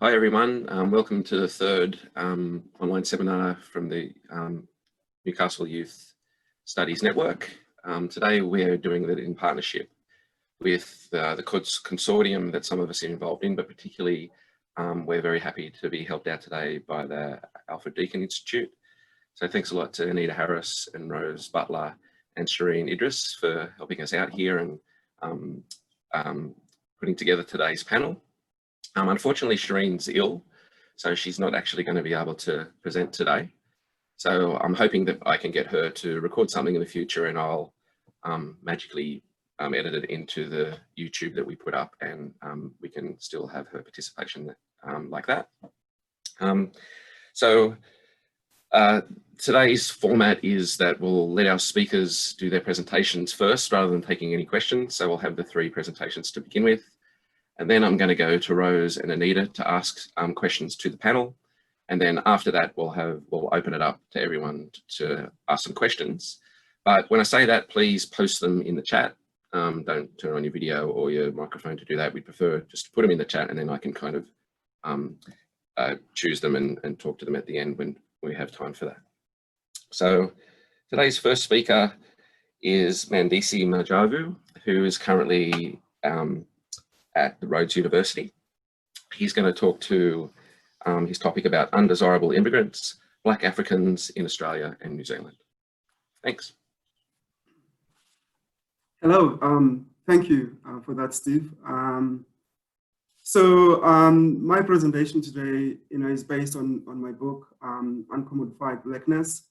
Hi everyone, welcome to the third online seminar from the Newcastle Youth Studies Network. Today we're doing that in partnership with the consortium that some of us are involved in, but particularly we're very happy to be helped out today by the Alfred Deakin Institute. So thanks a lot to Anita Harris and Rose Butler and Sherene Idriss for helping us out here and putting together today's panel. Unfortunately, Sherene's ill, so she's not actually going to be able to present today. So I'm hoping that I can get her to record something in the future, and I'll magically edit it into the YouTube that we put up, and we can still have her participation like that. Today's format is that we'll let our speakers do their presentations first rather than taking any questions. So we'll have the three presentations to begin with. And then I'm going to go to Rose and Anita to ask questions to the panel. And then after that, we'll open it up to everyone to ask some questions. But when I say that, please post them in the chat. Don't turn on your video or your microphone to do that. We'd prefer just to put them in the chat, and then I can kind of choose them and talk to them at the end when we have time for that. So today's first speaker is Mandisi Majavu, who is currently at the Rhodes University. He's going to talk to his topic about undesirable immigrants, Black Africans in Australia and New Zealand. Thanks. Hello, thank you for that, Steve. My presentation today, is based on my book, Uncommodified Blackness,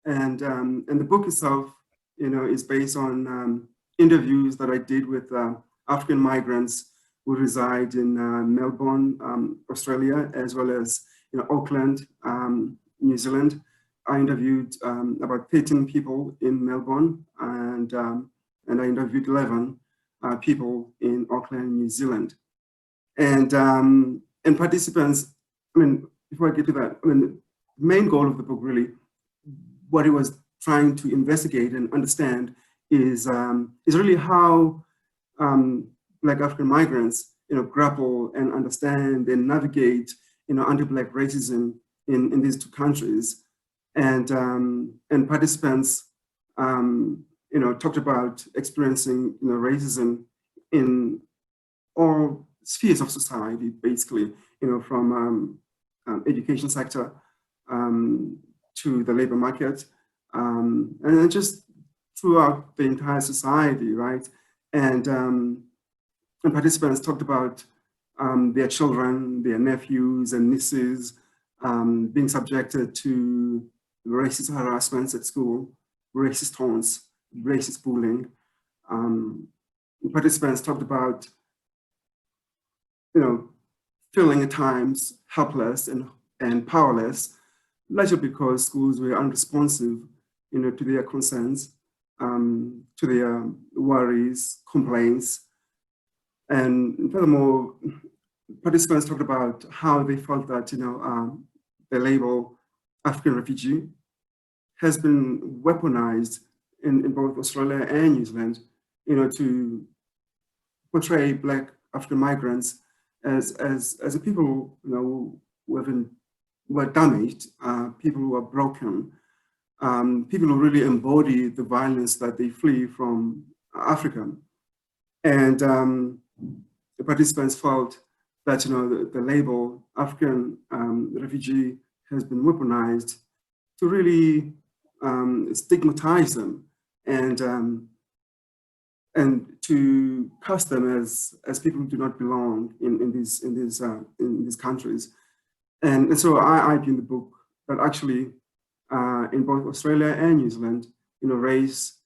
and the book itself, is based on interviews that I did with African migrants who reside in Melbourne, Australia, as well as Auckland, New Zealand. I interviewed about 13 people in Melbourne, and I interviewed 11 people in Auckland, New Zealand. And participants, before I get to that, the main goal of the book, really, what it was trying to investigate and understand is really how Black African migrants, grapple and understand and navigate, anti-Black racism in these two countries, and participants, talked about experiencing, racism in all spheres of society, basically, from education sector to the labor market, and then just throughout the entire society, right? And participants talked about their children, their nephews and nieces being subjected to racist harassments at school, racist taunts, racist bullying. Participants talked about, feeling at times helpless and powerless, largely because schools were unresponsive, to their concerns, to their worries, complaints. And furthermore, participants talked about how they felt that, the label African refugee has been weaponized in both Australia and New Zealand, to portray Black African migrants as a people, who were damaged, people who are broken, people who really embody the violence that they flee from Africa. And the participants felt that, the label African refugee has been weaponized to really stigmatize them and to cast them as people who do not belong in these countries. And so I argue in the book that actually in both Australia and New Zealand, race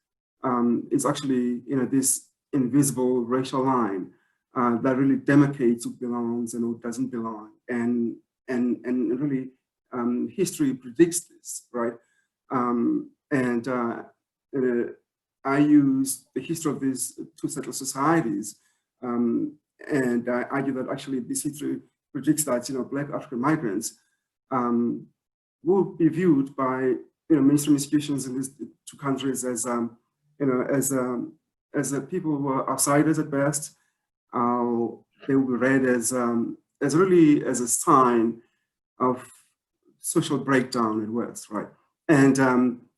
is actually, this invisible racial line that really demarcates who belongs and who doesn't belong. And really history predicts this, right? I use the history of these two settled societies, and I argue that actually this history predicts that Black African migrants will be viewed by mainstream institutions in these two countries as people who are outsiders at best. They will be read as as a sign of social breakdown in West, right? And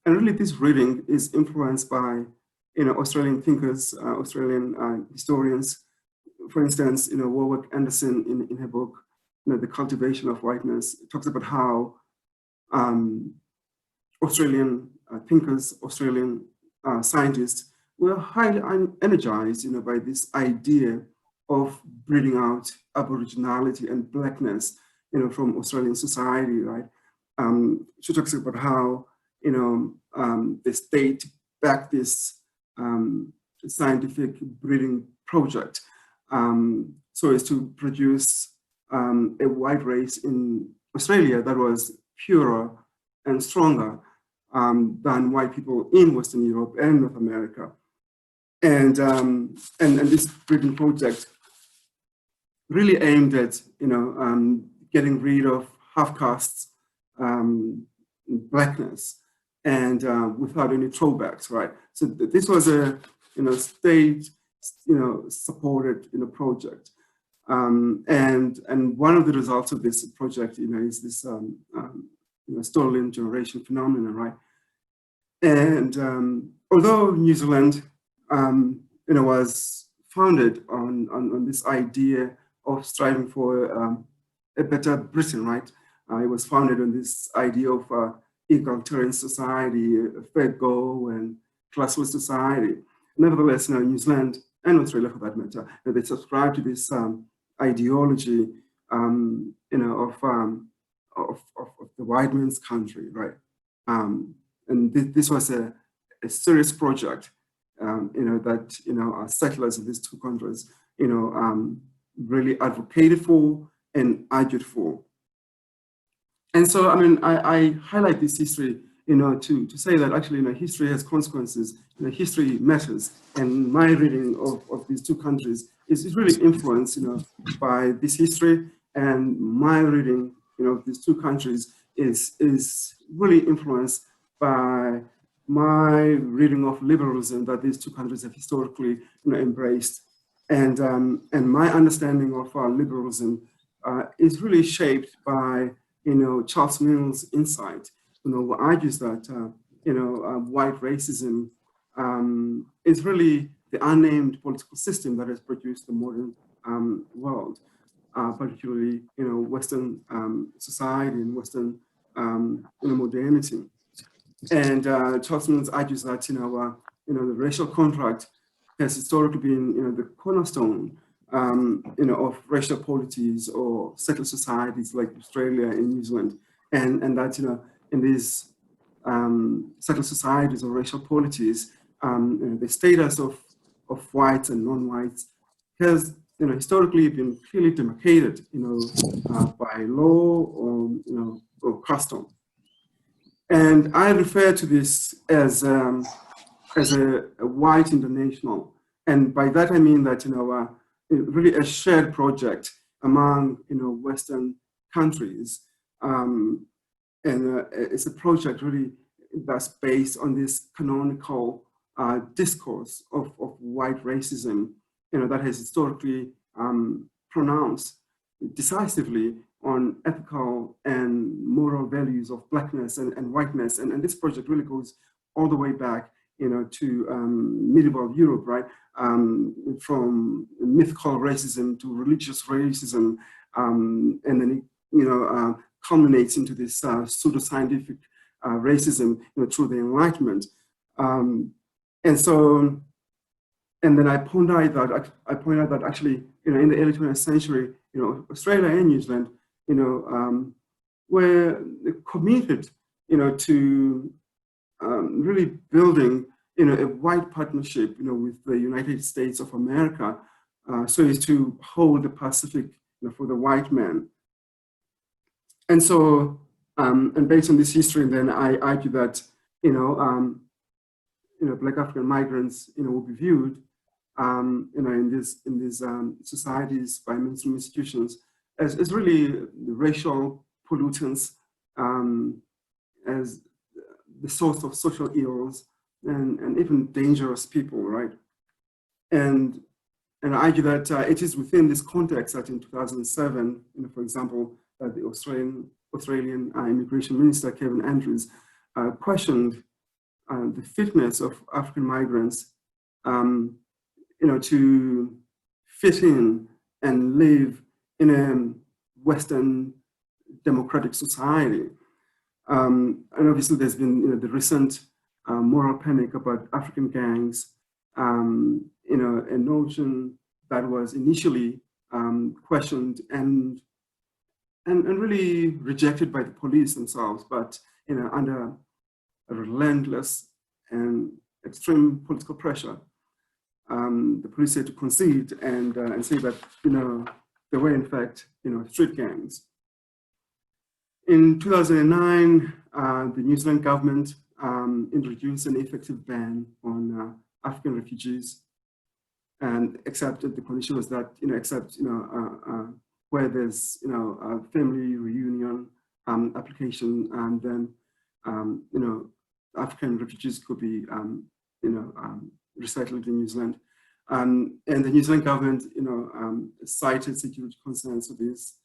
really this reading is influenced by, Australian thinkers, Australian historians. For instance, Warwick Anderson in her book, The Cultivation of Whiteness, talks about how Australian thinkers, Australian scientists were highly energized, by this idea of breeding out Aboriginality and Blackness, from Australian society, right? She talks about how, the state backed this scientific breeding project so as to produce a white race in Australia that was purer and stronger than white people in Western Europe and North America. And this breeding project really aimed at, getting rid of half-caste Blackness and without any throwbacks, right? So this was a, state, supported, project. And one of the results of this project, is this stolen generation phenomenon, right? And although New Zealand, was founded on this idea of striving for a better Britain, right? It was founded on this idea of egalitarian society, a fair go, and classless society. Nevertheless, New Zealand and Australia, for that matter, they subscribe to this ideology, of the white man's country, right? And this was a serious project, that our settlers of these two countries, really advocated for and argued for. And so, I highlight this history, to say that actually, history has consequences. History matters, and my reading of these two countries is really influenced, by this history, and my reading, of these two countries is really influenced by my reading of liberalism that these two countries have historically, embraced, and my understanding of liberalism is really shaped by, Charles Mill's insight, who argues that, white racism is really the unnamed political system that has produced the modern world, particularly, Western society and Western, modernity. And Charles Mill argues that, the racial contract has historically been, the cornerstone, of racial polities or settled societies like Australia and New Zealand, and that, in these settled societies or racial polities, the status of whites and non-whites has, historically been clearly demarcated, by law or custom. And I refer to this as a white international, and by that I mean that, really a shared project among, Western countries. And it's a project really that's based on this canonical discourse of white racism, that has historically pronounced decisively on ethical and moral values of Blackness and whiteness. And this project really goes all the way back, to medieval Europe, right? From mythical racism to religious racism, and then it, culminates into this pseudoscientific racism, through the Enlightenment. And then I point out that actually, in the early 20th century, Australia and New Zealand, were committed, to really building, a wide partnership, with the United States of America, so as to hold the Pacific, for the white man. And so, and based on this history, then I argue that, Black African migrants, will be viewed, in these societies by mainstream institutions as really racial pollutants, as the source of social ills and even dangerous people, right? And And I argue that it is within this context that in 2007, for example, the Australian Immigration Minister, Kevin Andrews, questioned the fitness of African migrants, to fit in and live in a Western democratic society. And obviously there's been the recent moral panic about African gangs, a notion that was initially questioned and really rejected by the police themselves, but under a relentless and extreme political pressure, the police had to concede and say that there were in fact street gangs. In 2009, the New Zealand government introduced an effective ban on African refugees, and accepted the condition was that except where there's a family reunion application, and then African refugees could be resettled in New Zealand. And the New Zealand government cited security concerns for this.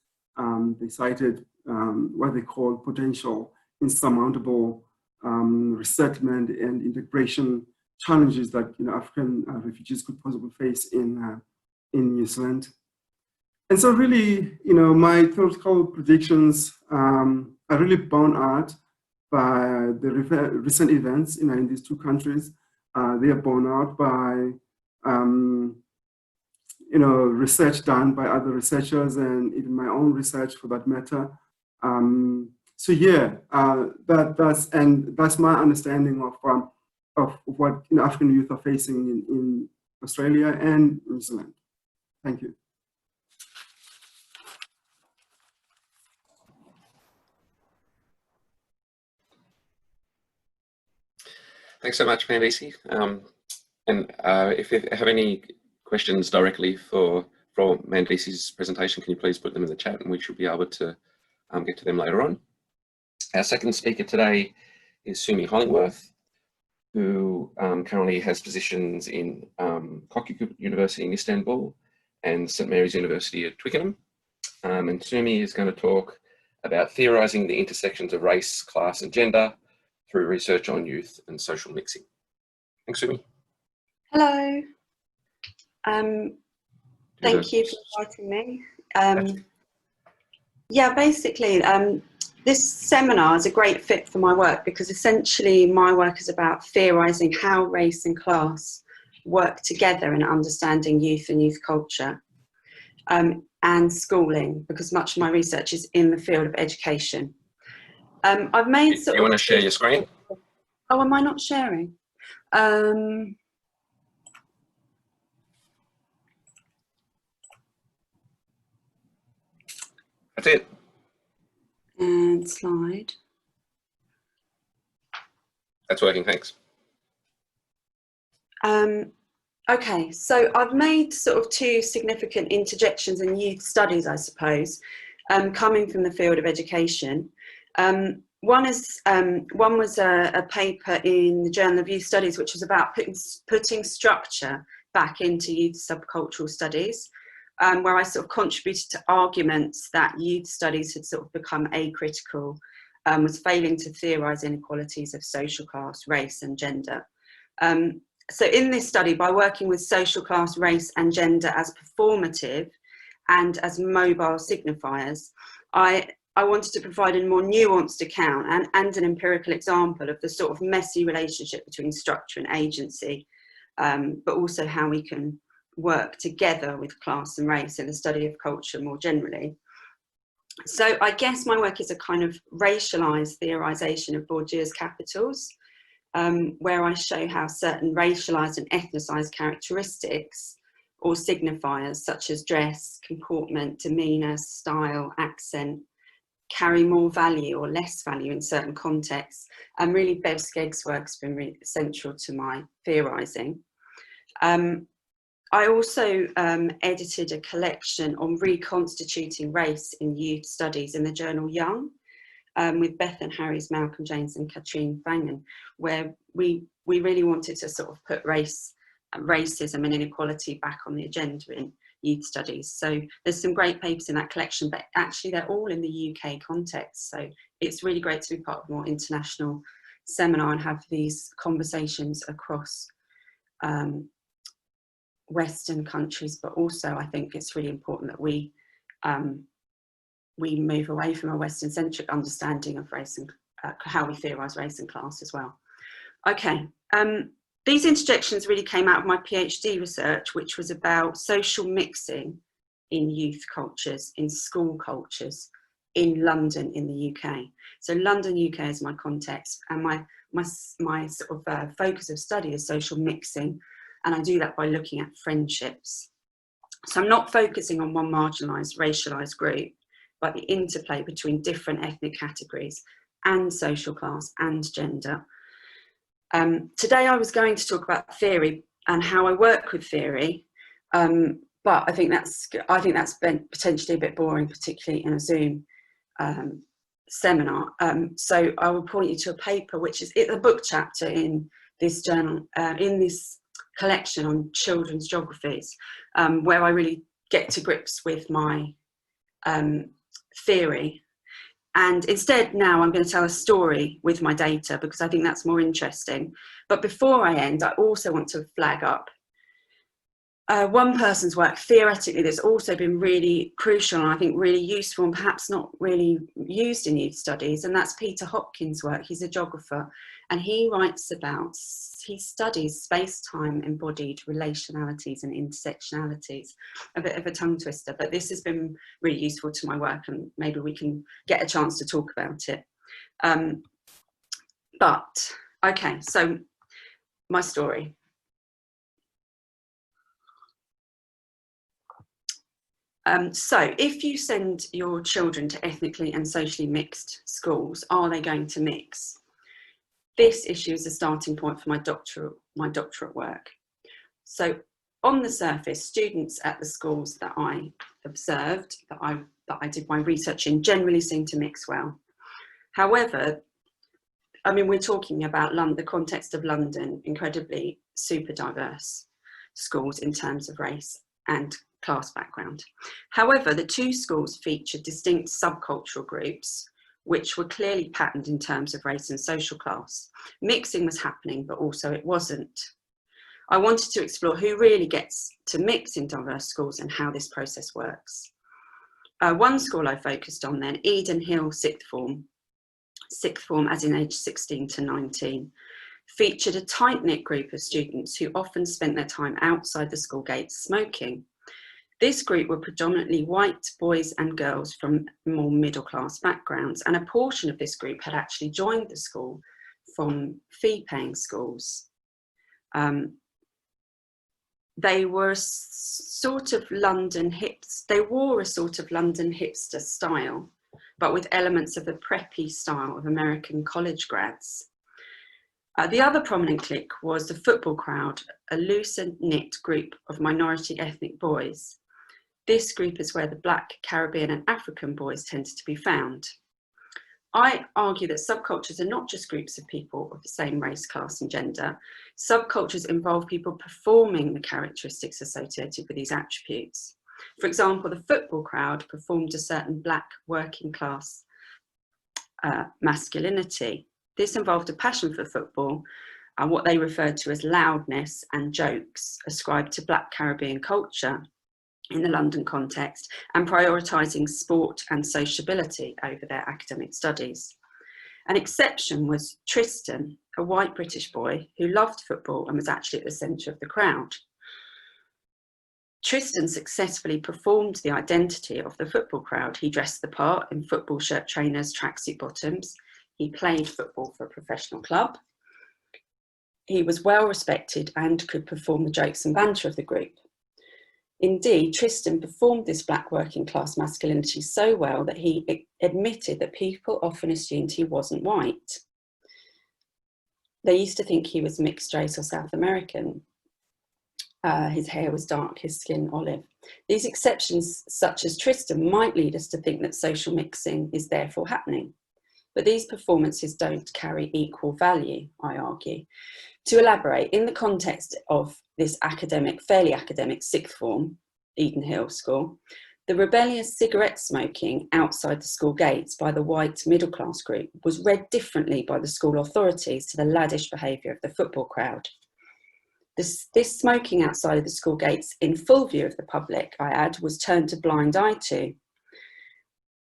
They cited what they call potential insurmountable resettlement and integration challenges that African refugees could possibly face in New Zealand. And so really, my theoretical predictions are really borne out by the recent events in these two countries. They are borne out by research done by other researchers and even my own research for that matter. So yeah, that's my understanding of what African youth are facing in Australia and New Zealand. Thank you. Thanks so much, Mandisi. If you have any questions directly for Mandisi's presentation, can you please put them in the chat and we should be able to get to them later on. Our second speaker today is Sumi Hollingworth, who currently has positions in Kokyuk University in Istanbul and St Mary's University at Twickenham. And Sumi is going to talk about theorising the intersections of race, class and gender through research on youth and social mixing. Thanks, Sumi. Hello. Thank you for inviting me. Yeah, basically, this seminar is a great fit for my work because essentially my work is about theorising how race and class work together in understanding youth and youth culture and schooling, because much of my research is in the field of education. I've made Do you want to share your screen? Oh, am I not sharing? That's it. And slide. That's working, thanks. Okay, so I've made sort of two significant interjections in youth studies, I suppose, coming from the field of education. One was a paper in the Journal of Youth Studies, which was about putting structure back into youth subcultural studies, where I sort of contributed to arguments that youth studies had sort of become acritical, was failing to theorise inequalities of social class, race and gender. So in this study, by working with social class, race and gender as performative and as mobile signifiers, I wanted to provide a more nuanced account and an empirical example of the sort of messy relationship between structure and agency, but also how we can work together with class and race in the study of culture more generally. So I guess my work is a kind of racialized theorization of Bourdieu's capitals, where I show how certain racialized and ethnicized characteristics or signifiers such as dress, comportment, demeanor, style, accent, carry more value or less value in certain contexts. And really Bev Skegg's work's been really central to my theorising. I also edited a collection on reconstituting race in youth studies in the journal Young, with Beth and Harry's, Malcolm James and Katrine Fangen, where we really wanted to sort of put race racism and inequality back on the agenda in youth studies. So there's some great papers in that collection, but actually they're all in the UK context. So it's really great to be part of a more international seminar and have these conversations across Western countries, but also I think it's really important that we move away from a Western-centric understanding of race and how we theorise race and class as well. Okay, these interjections really came out of my PhD research, which was about social mixing in youth cultures, in school cultures, in London, in the UK. So London, UK is my context, and my sort of focus of study is social mixing, and I do that by looking at friendships. So I'm not focusing on one marginalised, racialised group, but the interplay between different ethnic categories and social class and gender. Today I was going to talk about theory and how I work with theory, but I think that's been potentially a bit boring, particularly in a Zoom seminar. So I will point you to a paper, which is a book chapter in this journal, in this collection on children's geographies, where I really get to grips with my theory. And instead now I'm going to tell a story with my data because I think that's more interesting. But before I end, I also want to flag up one person's work theoretically that's also been really crucial and I think really useful and perhaps not really used in youth studies, and that's Peter Hopkins' work. He's a geographer and he studies space-time embodied relationalities and intersectionalities. A bit of a tongue twister, but this has been really useful to my work and maybe we can get a chance to talk about it. Okay, so my story. So if you send your children to ethnically and socially mixed schools, are they going to mix? This issue is a starting point for my doctorate work. So on the surface, students at the schools that I observed, that I did my research in, generally seem to mix well. However, I mean, we're talking about London, the context of London, incredibly super diverse schools in terms of race and class background. However, the two schools featured distinct subcultural groups which were clearly patterned in terms of race and social class. Mixing was happening, but also it wasn't. I wanted to explore who really gets to mix in diverse schools and how this process works. One school I focused on then, Eden Hill sixth form as in age 16 to 19, featured a tight-knit group of students who often spent their time outside the school gates smoking. This group were predominantly white boys and girls from more middle-class backgrounds, and a portion of this group had actually joined the school from fee-paying schools. They were sort of London hips. They wore a sort of London hipster style, but with elements of the preppy style of American college grads. The other prominent clique was the football crowd, a loose-knit group of minority ethnic boys. This group is where the Black, Caribbean and African boys tended to be found. I argue that subcultures are not just groups of people of the same race, class and gender. Subcultures involve people performing the characteristics associated with these attributes. For example, the football crowd performed a certain Black working class masculinity. This involved a passion for football and what they referred to as loudness and jokes ascribed to Black Caribbean culture in the London context, and prioritising sport and sociability over their academic studies. An exception was Tristan, a white British boy who loved football and was actually at the centre of the crowd. Tristan successfully performed the identity of the football crowd. He dressed the part in football shirt trainers, tracksuit bottoms. He played football for a professional club. He was well respected and could perform the jokes and banter of the group. Indeed, Tristan performed this Black working class masculinity so well that he admitted that people often assumed he wasn't white. They used to think he was mixed race or South American. His hair was dark, his skin olive. These exceptions, such as Tristan, might lead us to think that social mixing is therefore happening. But these performances don't carry equal value, I argue. To elaborate, in the context of this fairly academic sixth form, Eden Hill School, the rebellious cigarette smoking outside the school gates by the white middle class group was read differently by the school authorities to the laddish behaviour of the football crowd. This smoking outside of the school gates in full view of the public, I add, was turned a blind eye to.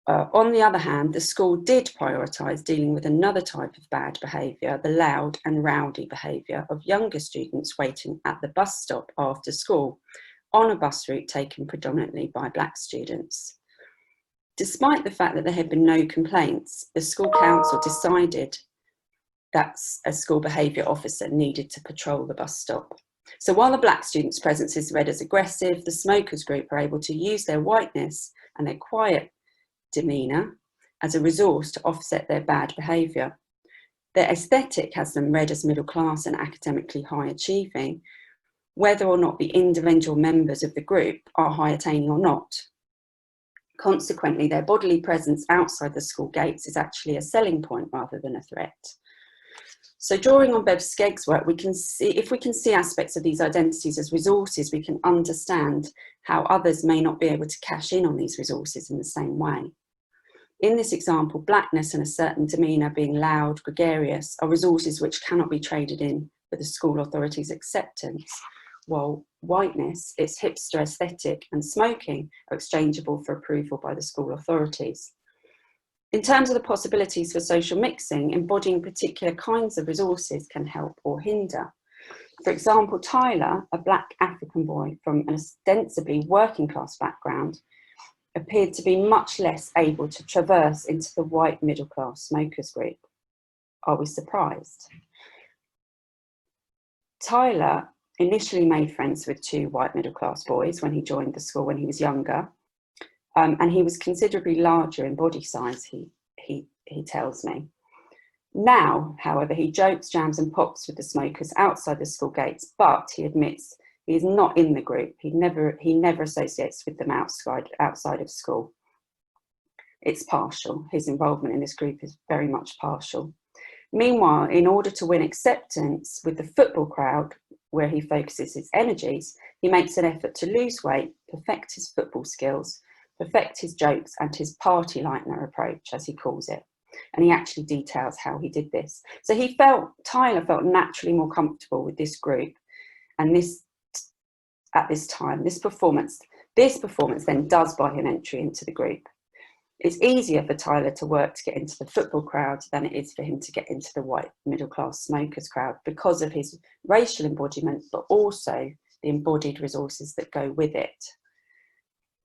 On the other hand, the school did prioritise dealing with another type of bad behaviour, the loud and rowdy behaviour of younger students waiting at the bus stop after school, on a bus route taken predominantly by black students. Despite the fact that there had been no complaints, the school council decided that a school behaviour officer needed to patrol the bus stop. So while the black students' presence is read as aggressive, the smokers group are able to use their whiteness and their quiet demeanour as a resource to offset their bad behaviour. Their aesthetic has them read as middle class and academically high achieving, whether or not the individual members of the group are high attaining or not. Consequently, their bodily presence outside the school gates is actually a selling point rather than a threat. So drawing on Bev Skegg's work, if we can see aspects of these identities as resources, we can understand how others may not be able to cash in on these resources in the same way. In this example, blackness and a certain demeanour, being loud, gregarious, are resources which cannot be traded in for the school authorities' acceptance, while whiteness, its hipster aesthetic, and smoking are exchangeable for approval by the school authorities. In terms of the possibilities for social mixing, embodying particular kinds of resources can help or hinder. For example, Tyler, a black African boy from an ostensibly working class background, appeared to be much less able to traverse into the white middle class smokers group. Are we surprised? Tyler initially made friends with two white middle class boys when he joined the school when he was younger, and he was considerably larger in body size, he tells me. Now, however, he jokes, jams and pops with the smokers outside the school gates, but he admits he is not in the group. He never associates with them outside of school. It's partial. His involvement in this group is very much partial. Meanwhile, in order to win acceptance with the football crowd, where he focuses his energies, he makes an effort to lose weight, perfect his football skills, perfect his jokes and his party liner approach, as he calls it. And he actually details how he did this. So Tyler felt naturally more comfortable with this group, and at this time, this performance then does buy him entry into the group. It's easier for Tyler to work to get into the football crowd than it is for him to get into the white middle class smokers crowd because of his racial embodiment, but also the embodied resources that go with it.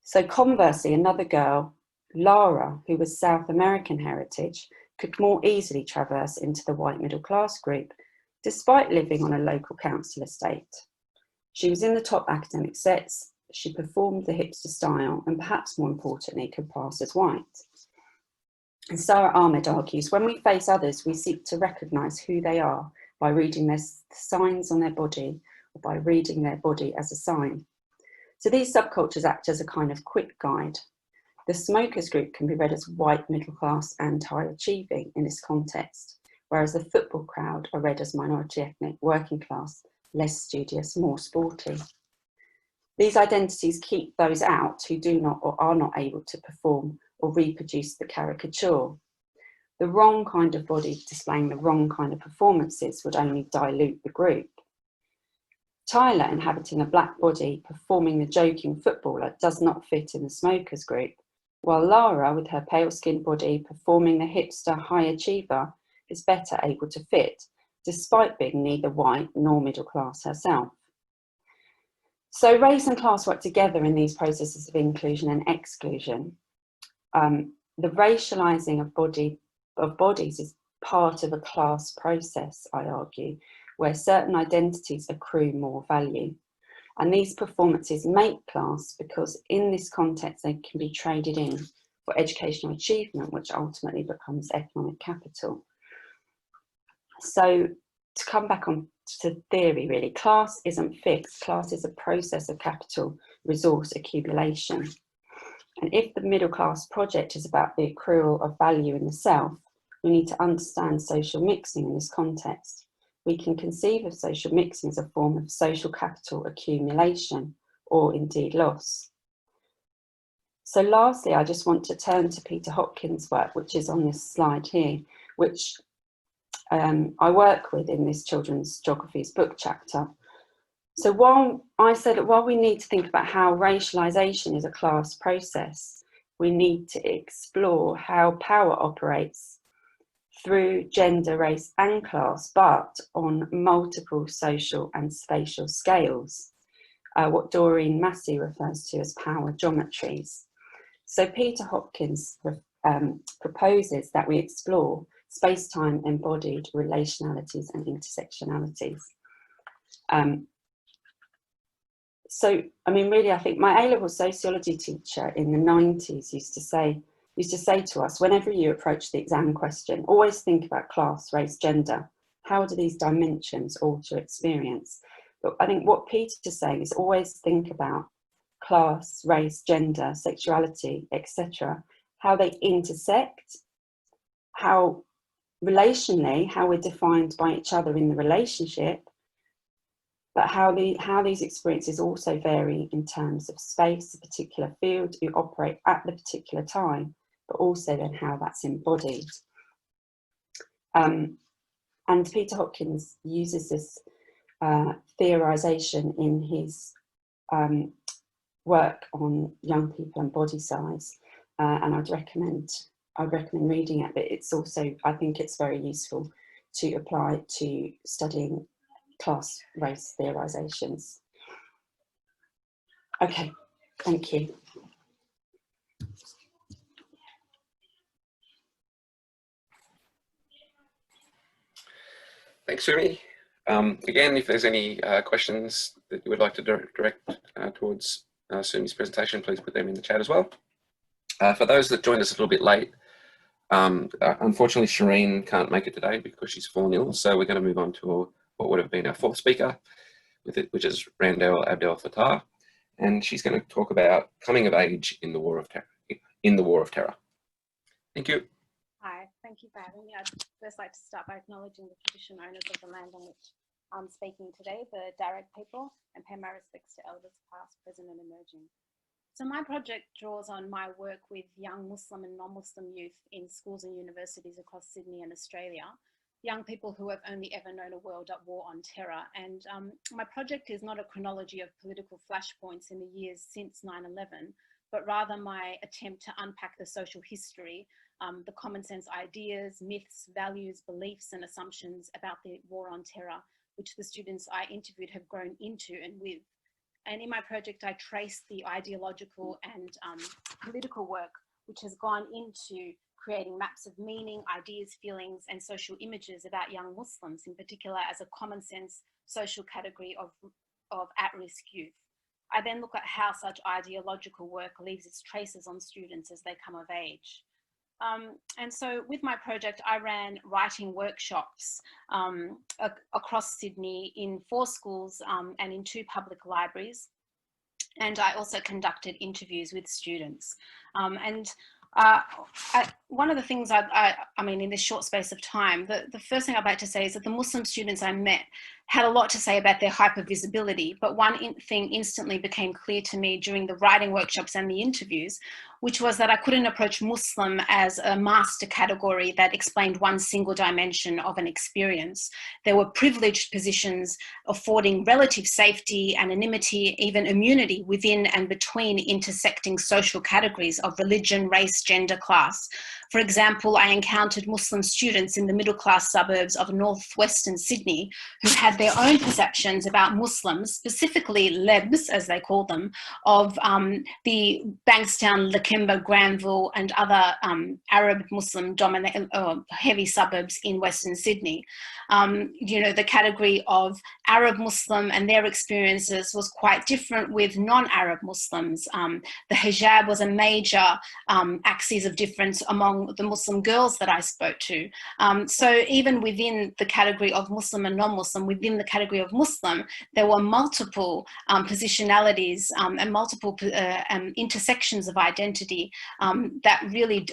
So conversely, another girl, Lara, who was South American heritage, could more easily traverse into the white middle class group, despite living on a local council estate. She was in the top academic sets, she performed the hipster style, and perhaps more importantly, could pass as white. And Sarah Ahmed argues, when we face others, we seek to recognise who they are by reading their signs on their body, or by reading their body as a sign. So these subcultures act as a kind of quick guide. The smokers group can be read as white, middle class and high achieving in this context, whereas the football crowd are read as minority ethnic, working class, less studious, more sporty. These identities keep those out who do not or are not able to perform or reproduce the caricature. The wrong kind of body displaying the wrong kind of performances would only dilute the group. Tyler, inhabiting a black body, performing the joking footballer, does not fit in the smokers group, while Lara, with her pale-skinned body, performing the hipster high achiever, is better able to fit, despite being neither white nor middle class herself. So race and class work together in these processes of inclusion and exclusion. The racializing of bodies is part of a class process, I argue, where certain identities accrue more value. And these performances make class because in this context they can be traded in for educational achievement, which ultimately becomes economic capital. So to come back on to theory, really, class isn't fixed. Class is a process of capital resource accumulation. And if the middle class project is about the accrual of value in the self, we need to understand social mixing in this context. we can conceive of social mixing as a form of social capital accumulation or indeed loss. So lastly, I just want to turn to Peter Hopkins' work, which is on this slide here, which I work with in this children's geographies book chapter. So while we need to think about how racialization is a class process, we need to explore how power operates through gender, race and class, but on multiple social and spatial scales, what Doreen Massey refers to as power geometries. So Peter Hopkins proposes that we explore space-time embodied relationalities and intersectionalities. So, I mean, really, I think my A-level sociology teacher in the 90s used to say to us, whenever you approach the exam question, always think about class, race, gender. How do these dimensions alter experience? But I think what Peter's saying is always think about class, race, gender, sexuality, etc., how they intersect, how relationally, how we're defined by each other in the relationship, but how these experiences also vary in terms of space, a particular field you operate at the particular time, but also then how that's embodied. And Peter Hopkins uses this theorization in his work on young people and body size, and I'd recommend reading it, but it's also, I think it's very useful to apply to studying class race theorizations. Okay, thank you. Thanks, Sumi. Again, if there's any questions that you would like to direct towards Sumi's presentation, please put them in the chat as well. For those that joined us a little bit late, unfortunately Sherene can't make it today because she's fallen ill, so we're going to move on to what would have been our fourth speaker, which is Randall Abdel Fattah, and she's going to talk about coming of age in the War of Terror. Thank you. Hi, thank you for having me. I'd first like to start by acknowledging the traditional owners of the land on which I'm speaking today, the Darug people, and pay my respects to elders past, present and emerging. So my project draws on my work with young Muslim and non-Muslim youth in schools and universities across Sydney and Australia, young people who have only ever known a world at war on terror. And my project is not a chronology of political flashpoints in the years since 9/11, but rather my attempt to unpack the social history, the common sense ideas, myths, values, beliefs and assumptions about the war on terror, which the students I interviewed have grown into and with. And in my project, I traced the ideological and political work which has gone into creating maps of meaning, ideas, feelings, and social images about young Muslims, in particular as a common sense social category of at-risk youth. I then look at how such ideological work leaves its traces on students as they come of age. And so with my project, I ran writing workshops across Sydney in 4 schools and in 2 public libraries. And I also conducted interviews with students. One of the things I mean, in this short space of time, the first thing I'd like to say is that the Muslim students I met had a lot to say about their hypervisibility, but one thing instantly became clear to me during the writing workshops and the interviews, which was that I couldn't approach Muslim as a master category that explained one single dimension of an experience. There were privileged positions affording relative safety, anonymity, even immunity within and between intersecting social categories of religion, race, gender, class. For example, I encountered Muslim students in the middle-class suburbs of northwestern Sydney who had their own perceptions about Muslims, specifically Lebs, as they call them, of the Bankstown, Lakemba, Granville and other Arab Muslim dominated heavy suburbs in Western Sydney. You know, the category of Arab Muslim and their experiences was quite different with non-Arab Muslims. The hijab was a major axis of difference among the Muslim girls that I spoke to. So even within the category of Muslim and non-Muslim, within the category of Muslim, there were multiple positionalities and multiple intersections of identity that really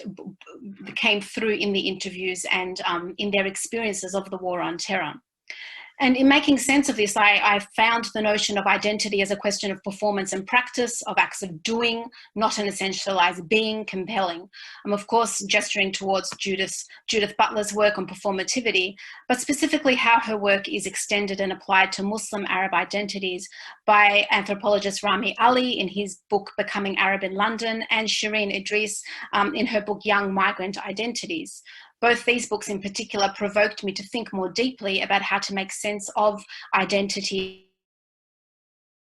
came through in the interviews and in their experiences of the war on terror. And in making sense of this, I found the notion of identity as a question of performance and practice, of acts of doing, not an essentialized being, compelling. I'm of course gesturing towards Judith Butler's work on performativity, but specifically how her work is extended and applied to Muslim Arab identities by anthropologist Rami Ali in his book Becoming Arab in London, and Sherene Idriss in her book Young Migrant Identities. Both these books in particular provoked me to think more deeply about how to make sense of identity.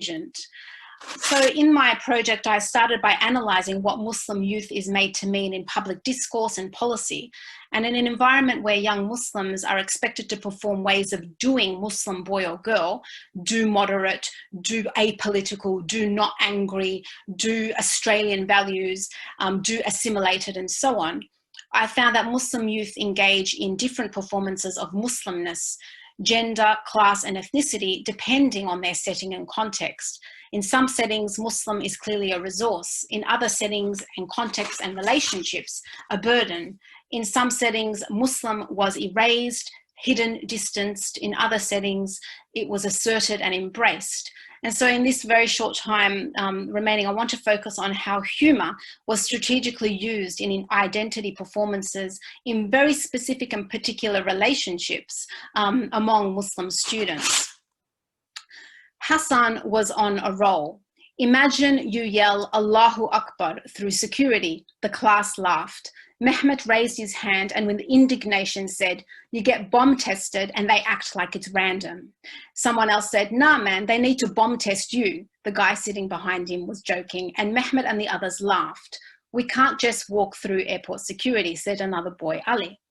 So in my project, I started by analysing what Muslim youth is made to mean in public discourse and policy. And in an environment where young Muslims are expected to perform ways of doing Muslim boy or girl, do moderate, do apolitical, do not angry, do Australian values, do assimilated, and so on, I found that Muslim youth engage in different performances of Muslimness, gender, class, and ethnicity, depending on their setting and context. In some settings, Muslim is clearly a resource. In other settings and contexts and relationships, a burden. In some settings, Muslim was erased, hidden, distanced. In other settings, it was asserted and embraced. And so in this very short time remaining, I want to focus on how humour was strategically used in identity performances in very specific and particular relationships among Muslim students. Hassan was on a roll. Imagine you yell Allahu Akbar through security. The class laughed. Mehmet raised his hand and with indignation said, "You get bomb tested and they act like it's random." Someone else said, "Nah man, they need to bomb test you." The guy sitting behind him was joking and Mehmet and the others laughed. "We can't just walk through airport security," said another boy, Ali.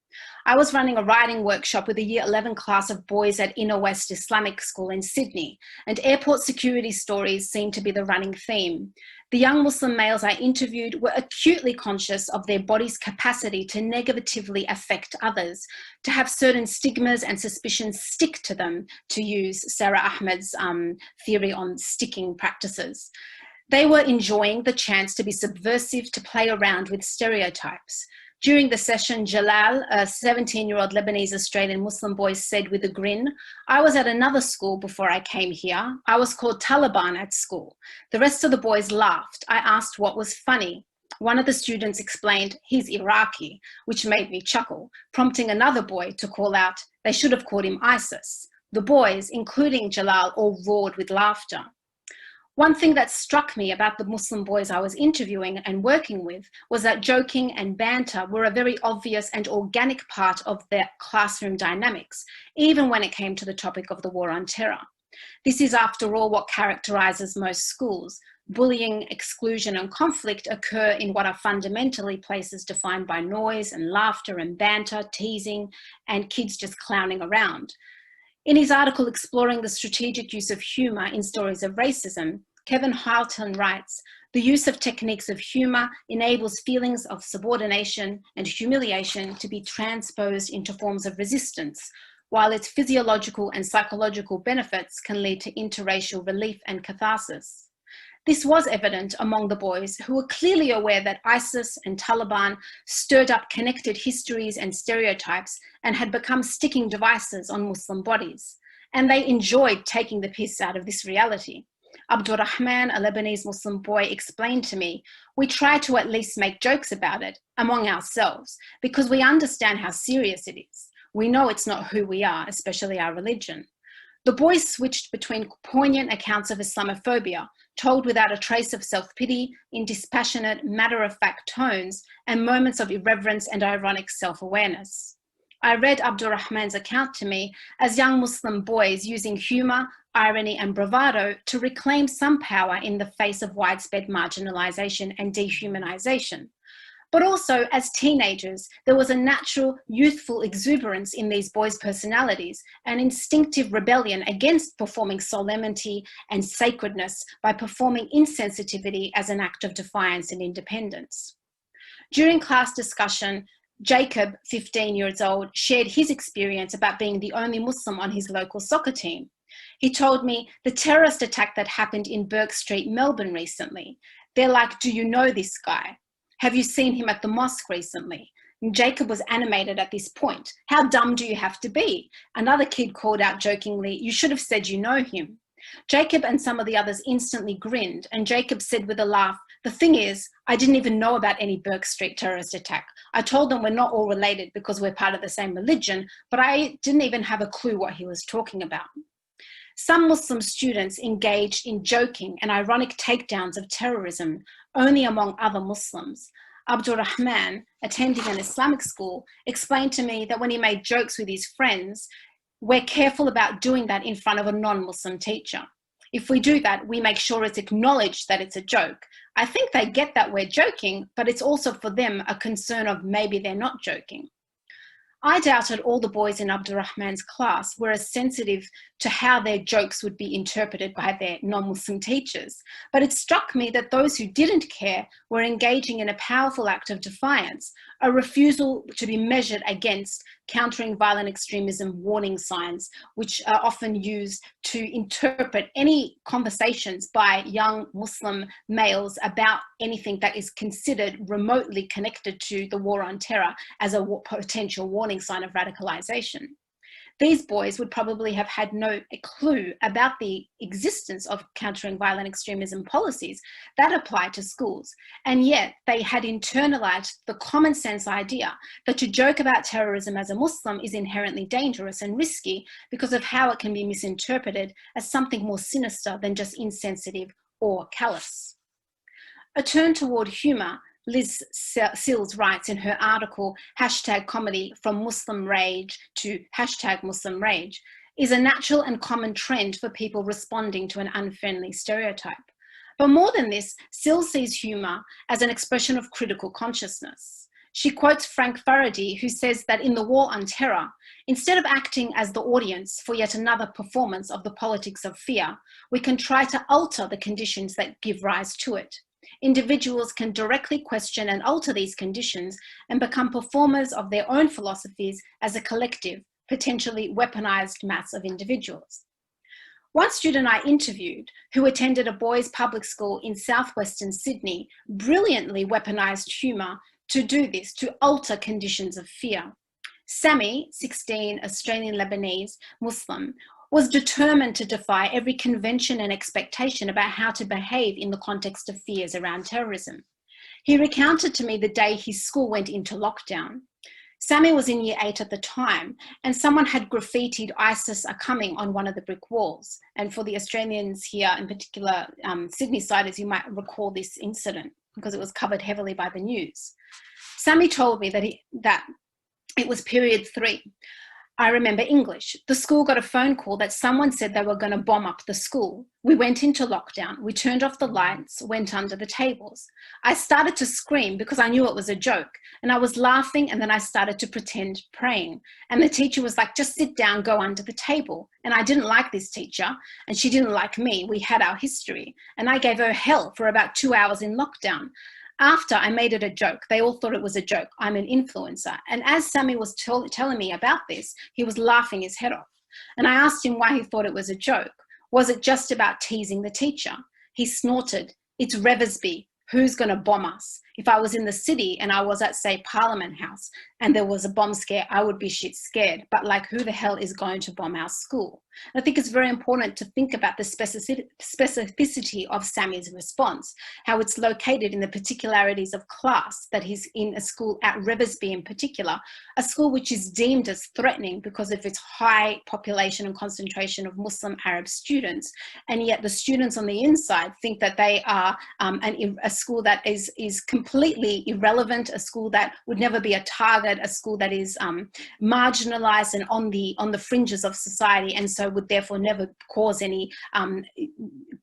I was running a writing workshop with a year 11 class of boys at Inner West Islamic School in Sydney, and airport security stories seemed to be the running theme. The young Muslim males I interviewed were acutely conscious of their body's capacity to negatively affect others, to have certain stigmas and suspicions stick to them, to use Sarah Ahmed's theory on sticking practices. They were enjoying the chance to be subversive, to play around with stereotypes. During the session, Jalal, a 17-year-old Lebanese Australian Muslim boy, said with a grin, "I was at another school before I came here. I was called Taliban at school." The rest of the boys laughed. I asked what was funny. One of the students explained, "He's Iraqi," which made me chuckle, prompting another boy to call out, "They should have called him ISIS." The boys, including Jalal, all roared with laughter. One thing that struck me about the Muslim boys I was interviewing and working with was that joking and banter were a very obvious and organic part of their classroom dynamics, even when it came to the topic of the war on terror. This is, after all, what characterises most schools. Bullying, exclusion, and conflict occur in what are fundamentally places defined by noise and laughter and banter, teasing, and kids just clowning around. In his article exploring the strategic use of humour in stories of racism, Kevin Hylton writes, "The use of techniques of humour enables feelings of subordination and humiliation to be transposed into forms of resistance, while its physiological and psychological benefits can lead to interracial relief and catharsis." This was evident among the boys who were clearly aware that ISIS and Taliban stirred up connected histories and stereotypes and had become sticking devices on Muslim bodies. And they enjoyed taking the piss out of this reality. Abdurrahman, a Lebanese Muslim boy, explained to me, "We try to at least make jokes about it among ourselves because we understand how serious it is. We know it's not who we are, especially our religion." The boys switched between poignant accounts of Islamophobia, told without a trace of self-pity, in dispassionate, matter-of-fact tones, and moments of irreverence and ironic self-awareness. I read Abdurrahman's account to me as young Muslim boys using humour, irony, and bravado to reclaim some power in the face of widespread marginalisation and dehumanisation. But also, as teenagers, there was a natural, youthful exuberance in these boys' personalities, an instinctive rebellion against performing solemnity and sacredness by performing insensitivity as an act of defiance and independence. During class discussion, Jacob, 15 years old, shared his experience about being the only Muslim on his local soccer team. He told me the terrorist attack that happened in Burke Street, Melbourne recently. They're like, "Do you know this guy? Have you seen him at the mosque recently?" Jacob was animated at this point. How dumb do you have to be? Another kid called out jokingly, you should have said you know him. Jacob and some of the others instantly grinned, and Jacob said with a laugh, the thing is, I didn't even know about any Burke Street terrorist attack. I told them we're not all related because we're part of the same religion, but I didn't even have a clue what he was talking about. Some Muslim students engaged in joking and ironic takedowns of terrorism, only among other Muslims. Abdul Rahman, attending an Islamic school, explained to me that when he made jokes with his friends, we're careful about doing that in front of a non-Muslim teacher. If we do that, we make sure it's acknowledged that it's a joke. I think they get that we're joking, but it's also for them a concern of maybe they're not joking. I doubted all the boys in Abdul Rahman's class were as sensitive to how their jokes would be interpreted by their non-Muslim teachers, but it struck me that those who didn't care were engaging in a powerful act of defiance, a refusal to be measured against countering violent extremism warning signs, which are often used to interpret any conversations by young Muslim males about anything that is considered remotely connected to the war on terror as a potential warning sign of radicalization. These boys would probably have had no clue about the existence of countering violent extremism policies that apply to schools, and yet they had internalized the common sense idea that to joke about terrorism as a Muslim is inherently dangerous and risky because of how it can be misinterpreted as something more sinister than just insensitive or callous. A turn toward humor, Liz Sills writes in her article, #comedy from Muslim rage to #Muslim rage, is a natural and common trend for people responding to an unfriendly stereotype. But more than this, Sills sees humour as an expression of critical consciousness. She quotes Frank Faraday, who says that in the war on terror, instead of acting as the audience for yet another performance of the politics of fear, we can try to alter the conditions that give rise to it. Individuals can directly question and alter these conditions and become performers of their own philosophies as a collective, potentially weaponized mass of individuals. One student I interviewed, who attended a boys' public school in southwestern Sydney, brilliantly weaponized humour to do this, to alter conditions of fear. Sami, 16, Australian Lebanese Muslim, was determined to defy every convention and expectation about how to behave in the context of fears around terrorism. He recounted to me the day his school went into lockdown. Sami was in year 8 at the time, and someone had graffitied ISIS are coming on one of the brick walls. And for the Australians here, in particular Sydney-siders, you might recall this incident because it was covered heavily by the news. Sami told me that it was period 3. I remember English. The school got a phone call that someone said they were going to bomb up the school. We went into lockdown. We turned off the lights, went under the tables. I started to scream because I knew it was a joke, and I was laughing, and then I started to pretend praying. And the teacher was like, just sit down, go under the table. And I didn't like this teacher, and she didn't like me. We had our history. And I gave her hell for about 2 hours in lockdown. After I made it a joke, they all thought it was a joke. I'm an influencer. And as Sami was telling me about this, he was laughing his head off. And I asked him why he thought it was a joke. Was it just about teasing the teacher? He snorted, it's Reversby. Who's going to bomb us? If I was in the city and I was at, say, Parliament House and there was a bomb scare, I would be shit scared. But like, who the hell is going to bomb our school? And I think it's very important to think about the specificity of Sami's response, how it's located in the particularities of class, that he's in a school at Reversby in particular, a school which is deemed as threatening because of its high population and concentration of Muslim Arab students. And yet the students on the inside think that they are a school that is completely irrelevant, a school that would never be a target, a school that is marginalized and on the fringes of society, and so would therefore never cause any,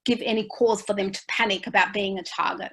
give any cause for them to panic about being a target.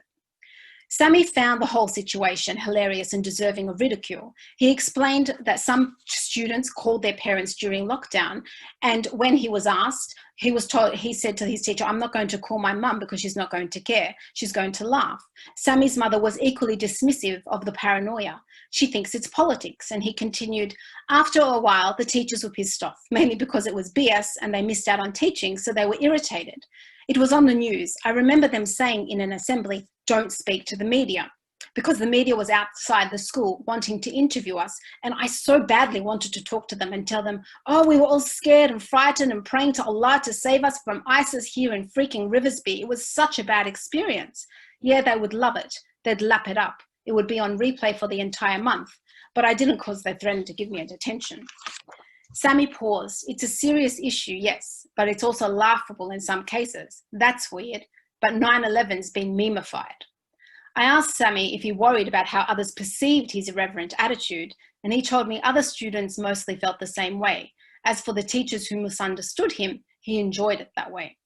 Sami found the whole situation hilarious and deserving of ridicule. He explained that some students called their parents during lockdown, and when he was asked, he said to his teacher, I'm not going to call my mum because she's not going to care. She's going to laugh. Sami's mother was equally dismissive of the paranoia. She thinks it's politics. And he continued, after a while, the teachers were pissed off, mainly because it was BS and they missed out on teaching, so they were irritated. It was on the news. I remember them saying in an assembly, don't speak to the media. because the media was outside the school wanting to interview us. And I so badly wanted to talk to them and tell them, oh, we were all scared and frightened and praying to Allah to save us from ISIS here in freaking Riversby. It was such a bad experience. Yeah, they would love it. They'd lap it up. It would be on replay for the entire month. But I didn't, because they threatened to give me a detention. Sammy paused. It's a serious issue, yes, but it's also laughable in some cases. That's weird, but 9/11's been memeified. I asked Sammy if he worried about how others perceived his irreverent attitude, and he told me other students mostly felt the same way. As for the teachers who misunderstood him, he enjoyed it that way.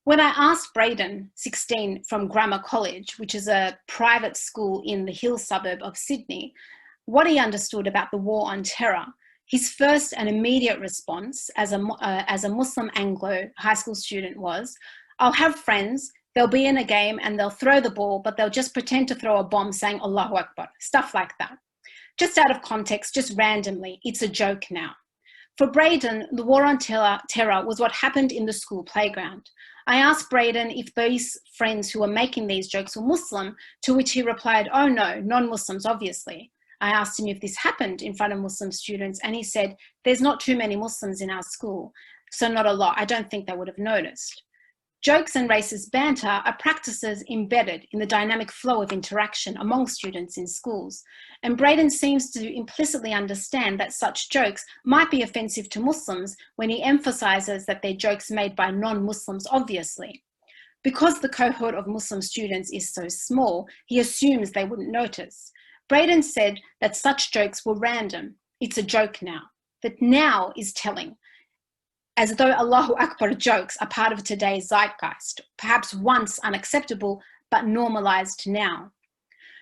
When I asked Braden, 16, from Grammar College, which is a private school in the hill suburb of Sydney, what he understood about the war on terror, his first and immediate response as a Muslim Anglo high school student was, I'll have friends, they'll be in a game and they'll throw the ball, but they'll just pretend to throw a bomb saying Allahu Akbar, stuff like that. Just out of context, just randomly, it's a joke now. For Braden, the war on terror was what happened in the school playground. I asked Braden if these friends who were making these jokes were Muslim, to which he replied, oh no, non-Muslims, obviously. I asked him if this happened in front of Muslim students, and he said, there's not too many Muslims in our school, so not a lot. I don't think they would have noticed. Jokes and racist banter are practices embedded in the dynamic flow of interaction among students in schools, and Braden seems to implicitly understand that such jokes might be offensive to Muslims when he emphasizes that they're jokes made by non-Muslims, obviously. Because the cohort of Muslim students is so small, he assumes they wouldn't notice. Braden said that such jokes were random. It's a joke now. That now is telling, as though Allahu Akbar jokes are part of today's zeitgeist, perhaps once unacceptable, but normalized now.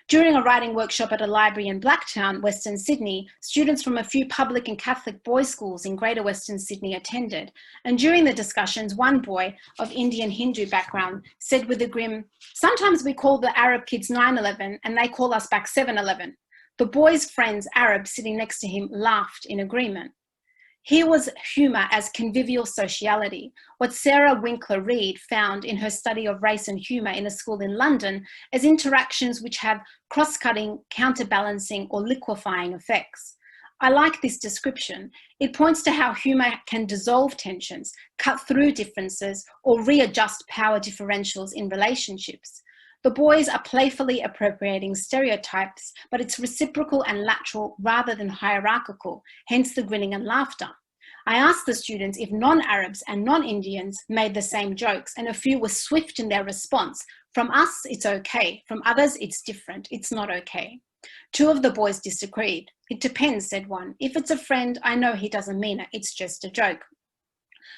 During a writing workshop at a library in Blacktown, Western Sydney, students from a few public and Catholic boys' schools in Greater Western Sydney attended. And during the discussions, one boy of Indian Hindu background said with a grim, sometimes we call the Arab kids 9/11 and they call us back 7/11. The boy's friends, Arabs sitting next to him, laughed in agreement. Here was humour as convivial sociality, what Sarah Winkler-Reid found in her study of race and humour in a school in London as interactions which have cross-cutting, counterbalancing or liquefying effects. I like this description. It points to how humour can dissolve tensions, cut through differences or readjust power differentials in relationships. The boys are playfully appropriating stereotypes, but it's reciprocal and lateral rather than hierarchical, hence the grinning and laughter. I asked the students if non-Arabs and non-Indians made the same jokes, and a few were swift in their response. From us, it's okay. From others, it's different. It's not okay. Two of the boys disagreed. It depends, said one. If it's a friend, I know he doesn't mean it. It's just a joke.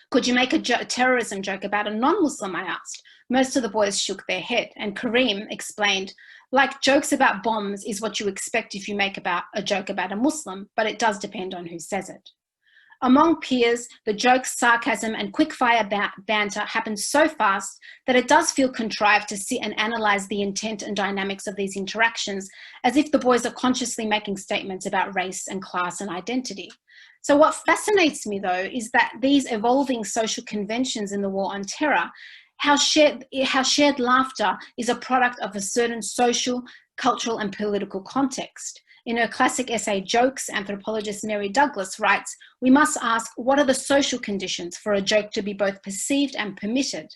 Could you make a terrorism joke about a non-Muslim, I asked. Most of the boys shook their head, and Kareem explained, like jokes about bombs is what you expect if you make a joke about a Muslim, but it does depend on who says it. Among peers, the jokes, sarcasm, and quickfire banter happens so fast that it does feel contrived to sit and analyse the intent and dynamics of these interactions as if the boys are consciously making statements about race and class and identity. So what fascinates me, though, is that these evolving social conventions in the war on terror, how shared laughter is a product of a certain social, cultural, and political context. In her classic essay, Jokes, anthropologist Mary Douglas writes, we must ask, what are the social conditions for a joke to be both perceived and permitted?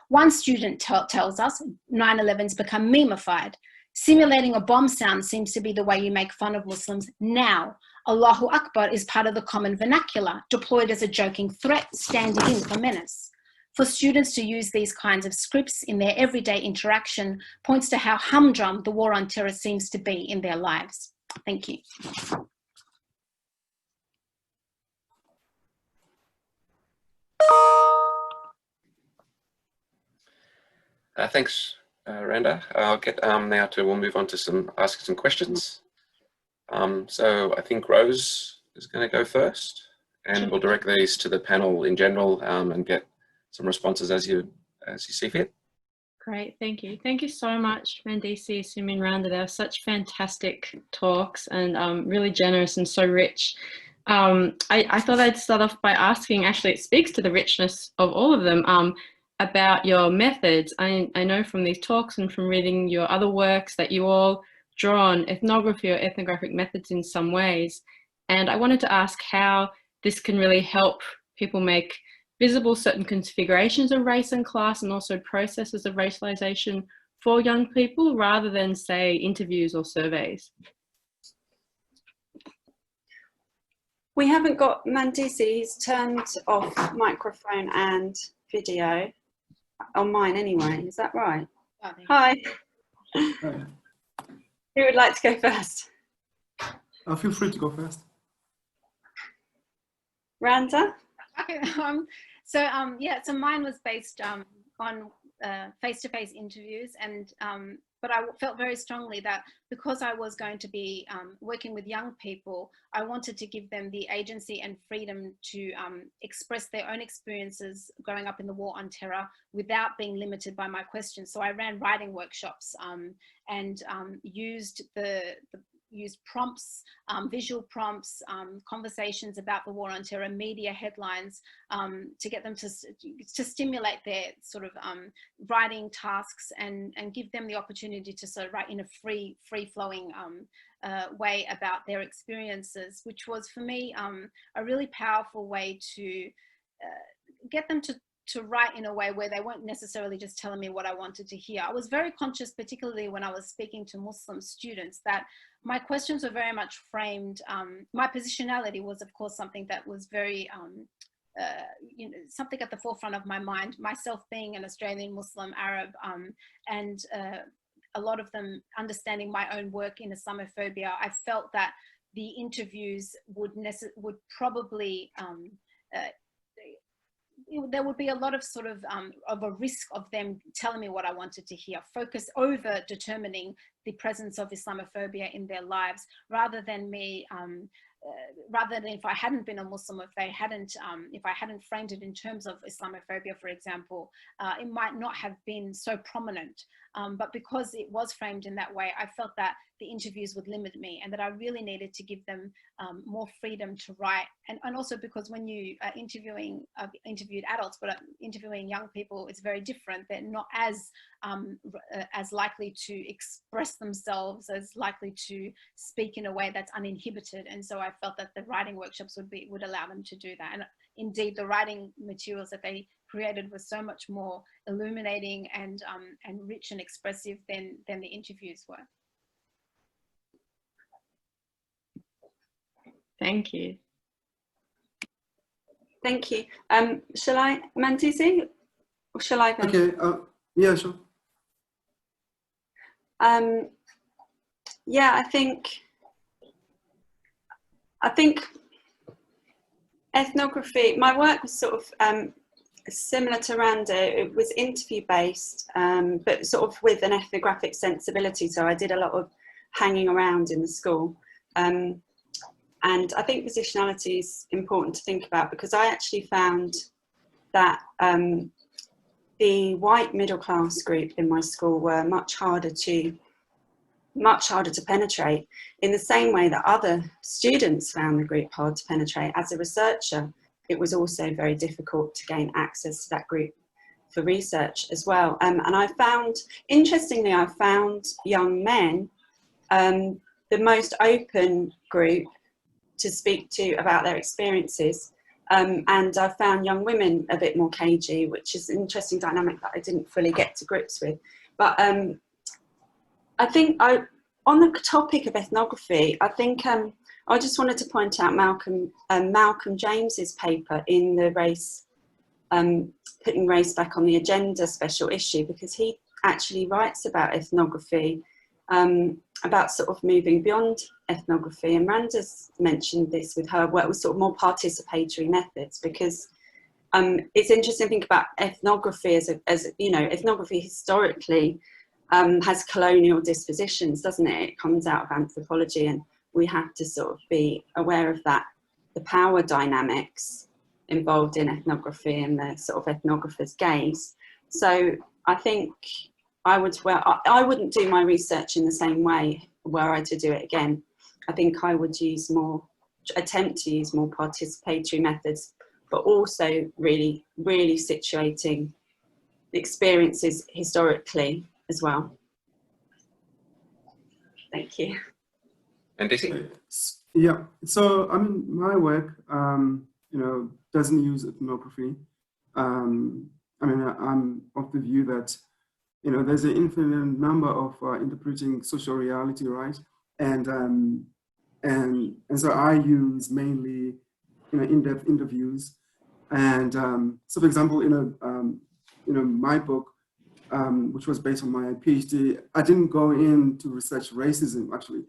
One student tells us 9/11's become memeified. Simulating a bomb sound seems to be the way you make fun of Muslims now. Allahu Akbar is part of the common vernacular, deployed as a joking threat, standing in for menace. For students to use these kinds of scripts in their everyday interaction points to how humdrum the war on terror seems to be in their lives. Thank you. Thanks, Randa. I'll get now we'll move on to asking some questions. So I think Rose is going to go first, and we'll direct these to the panel in general and get some responses as you see fit. Great, thank you. Thank you so much, Mandisi, Sumi and Randa. They were such fantastic talks and really generous and so rich. I thought I'd start off by asking, actually it speaks to the richness of all of them, about your methods. I know from these talks and from reading your other works that you all draw on ethnography or ethnographic methods in some ways. And I wanted to ask how this can really help people make visible certain configurations of race and class, and also processes of racialization for young people, rather than, say, interviews or surveys. We haven't got Mandisi. He's turned off microphone and video on mine anyway. Is that right? Hi. Hi. Who would like to go first? Feel free to go first. Randa? Okay. So mine was based on face-to-face interviews, and but I felt very strongly that because I was going to be working with young people, I wanted to give them the agency and freedom to express their own experiences growing up in the war on terror without being limited by my questions. So I ran writing workshops and used prompts, visual prompts, conversations about the war on terror, media headlines, to get them to stimulate their sort of writing tasks and give them the opportunity to sort of write in a free-flowing way about their experiences, which was for me a really powerful way to get them to write in a way where they weren't necessarily just telling me what I wanted to hear. I was very conscious, particularly when I was speaking to Muslim students, that my questions were very much framed. My positionality was, of course, something that was very, something at the forefront of my mind, myself being an Australian Muslim Arab, and a lot of them understanding my own work in Islamophobia. I felt that the interviews would probably, there would be a lot of sort of a risk of them telling me what I wanted to hear, focus over determining the presence of Islamophobia in their lives, rather than me, rather than if I hadn't been a Muslim, if I hadn't framed it in terms of Islamophobia, for example, it might not have been so prominent. But because it was framed in that way, I felt that the interviews would limit me, and that I really needed to give them more freedom to write. And also because when you are interviewed adults, but interviewing young people, it's very different. They're not as likely to express themselves, as likely to speak in a way that's uninhibited. And so I felt that the writing workshops would allow them to do that. And indeed, the writing materials that they created was so much more illuminating and rich and expressive than the interviews were. Thank you. Thank you. Shall I, Mandisi, or shall I go? Okay. Yeah, sure. Yeah, I think ethnography, my work was sort of similar to Randa. It was interview based, but sort of with an ethnographic sensibility. So I did a lot of hanging around in the school. And I think positionality is important to think about, because I actually found that the white middle class group in my school were much harder to penetrate, in the same way that other students found the group hard to penetrate. As a researcher, it was also very difficult to gain access to that group for research as well. And I found, interestingly, I found young men the most open group to speak to about their experiences. And I found young women a bit more cagey, which is an interesting dynamic that I didn't fully get to grips with. But I think on the topic of ethnography, I think I just wanted to point out Malcolm James's paper in the race, putting race back on the agenda special issue, because he actually writes about ethnography, about sort of moving beyond ethnography. And Randa's mentioned this with her work with sort of more participatory methods, because it's interesting to think about ethnography as you know, ethnography historically has colonial dispositions, doesn't it? It comes out of anthropology, and we have to sort of be aware of that, the power dynamics involved in ethnography and the sort of ethnographer's gaze. So I think I wouldn't do my research in the same way were I to do it again. I think I would attempt to use more participatory methods, but also really, really situating experiences historically as well. Thank you. Mandisi? Yeah, so I mean, my work, doesn't use ethnography. I mean, I'm of the view that, there's an infinite number of interpreting social reality, right? And so I use mainly, in-depth interviews. And so, for example, my book, which was based on my PhD, I didn't go in to research racism, actually.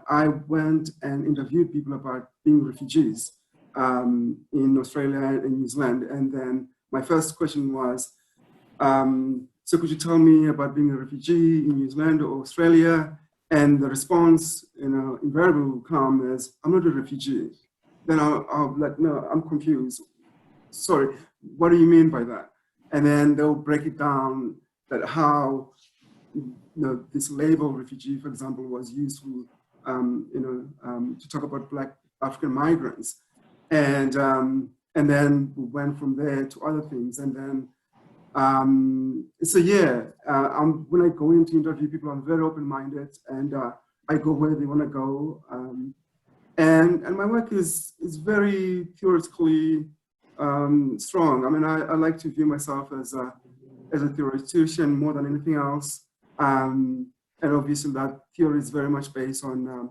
I went and interviewed people about being refugees in Australia and New Zealand. And then my first question was, so could you tell me about being a refugee in New Zealand or Australia? And the response, invariably will come as, I'm not a refugee. Then I'll be like, no, I'm confused. Sorry, what do you mean by that? And then they'll break it down that how, this label refugee, for example, was used to, to talk about Black African migrants. And then we went from there to other things. And then, so yeah, when I go in to interview people, I'm very open-minded, and I go where they want to go. And my work is very theoretically strong. I mean, I like to view myself as a theoretician more than anything else. And obviously that theory is very much based on,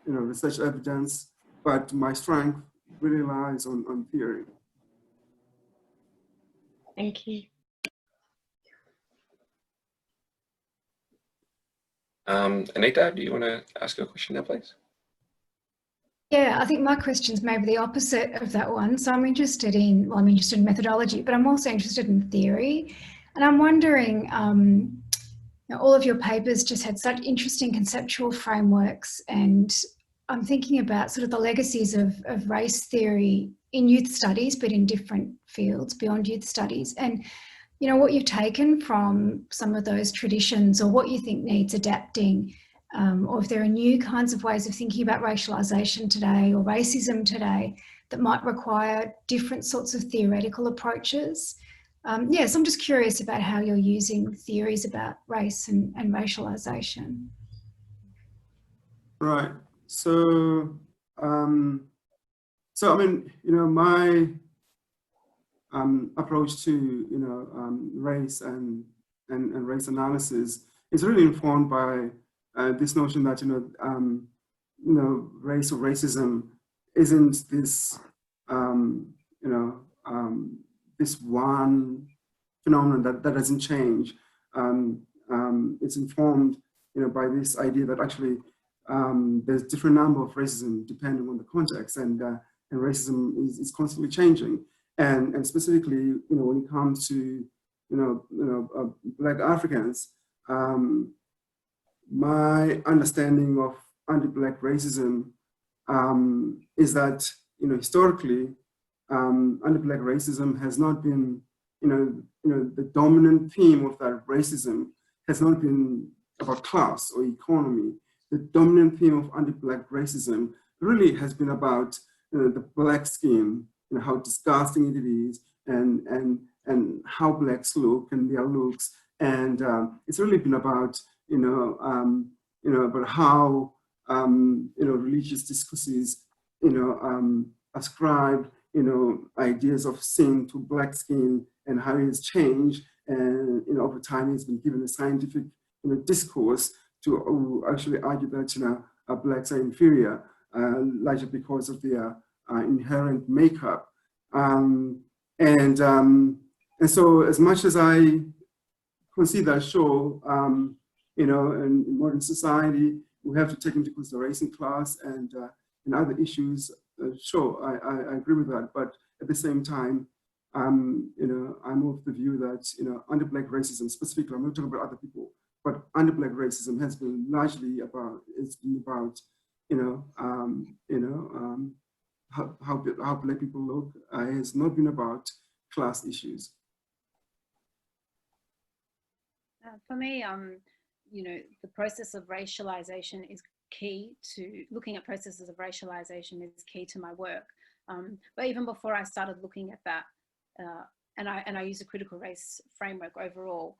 research evidence, but my strength really lies on theory. Thank you. Anita, do you want to ask a question now, please? Yeah, I think my question's maybe the opposite of that one. So I'm interested in methodology, but I'm also interested in theory. And I'm wondering, all of your papers just had such interesting conceptual frameworks, and I'm thinking about sort of the legacies of race theory in youth studies, but in different fields beyond youth studies. And, what you've taken from some of those traditions, or what you think needs adapting, or if there are new kinds of ways of thinking about racialisation today or racism today that might require different sorts of theoretical approaches. So I'm just curious about how you're using theories about race and racialisation. Right. So, I mean, my approach to, race and race analysis is really informed by this notion that, race or racism isn't this, this one phenomenon that doesn't change. It's informed, by this idea that actually there's different number of racism depending on the context, and racism is constantly changing. And specifically, when it comes to, Black Africans, my understanding of anti-Black racism is that, historically, anti-Black racism has not been, the dominant theme of that racism has not been about class or economy. The dominant theme of anti-Black racism really has been about the Black skin, how disgusting it is, and how Blacks look and their looks, and it's really been about about how religious discourses ascribe ideas of sin to Black skin, and how it's changed, and over time it's been given a scientific discourse to actually argue that Blacks are inferior, largely because of their inherent makeup, and so as much as I consider, sure, in modern society we have to take into consideration class and other issues. Sure, I agree with that, but at the same time, I'm of the view that anti-Black racism, specifically, I'm not talking about other people, but anti-Black racism has been largely about, how Black people look. It has not been about class issues. For me, the process of racialization is key to looking at processes of racialization is key to my work. But even before I started looking at that, I use a critical race framework overall,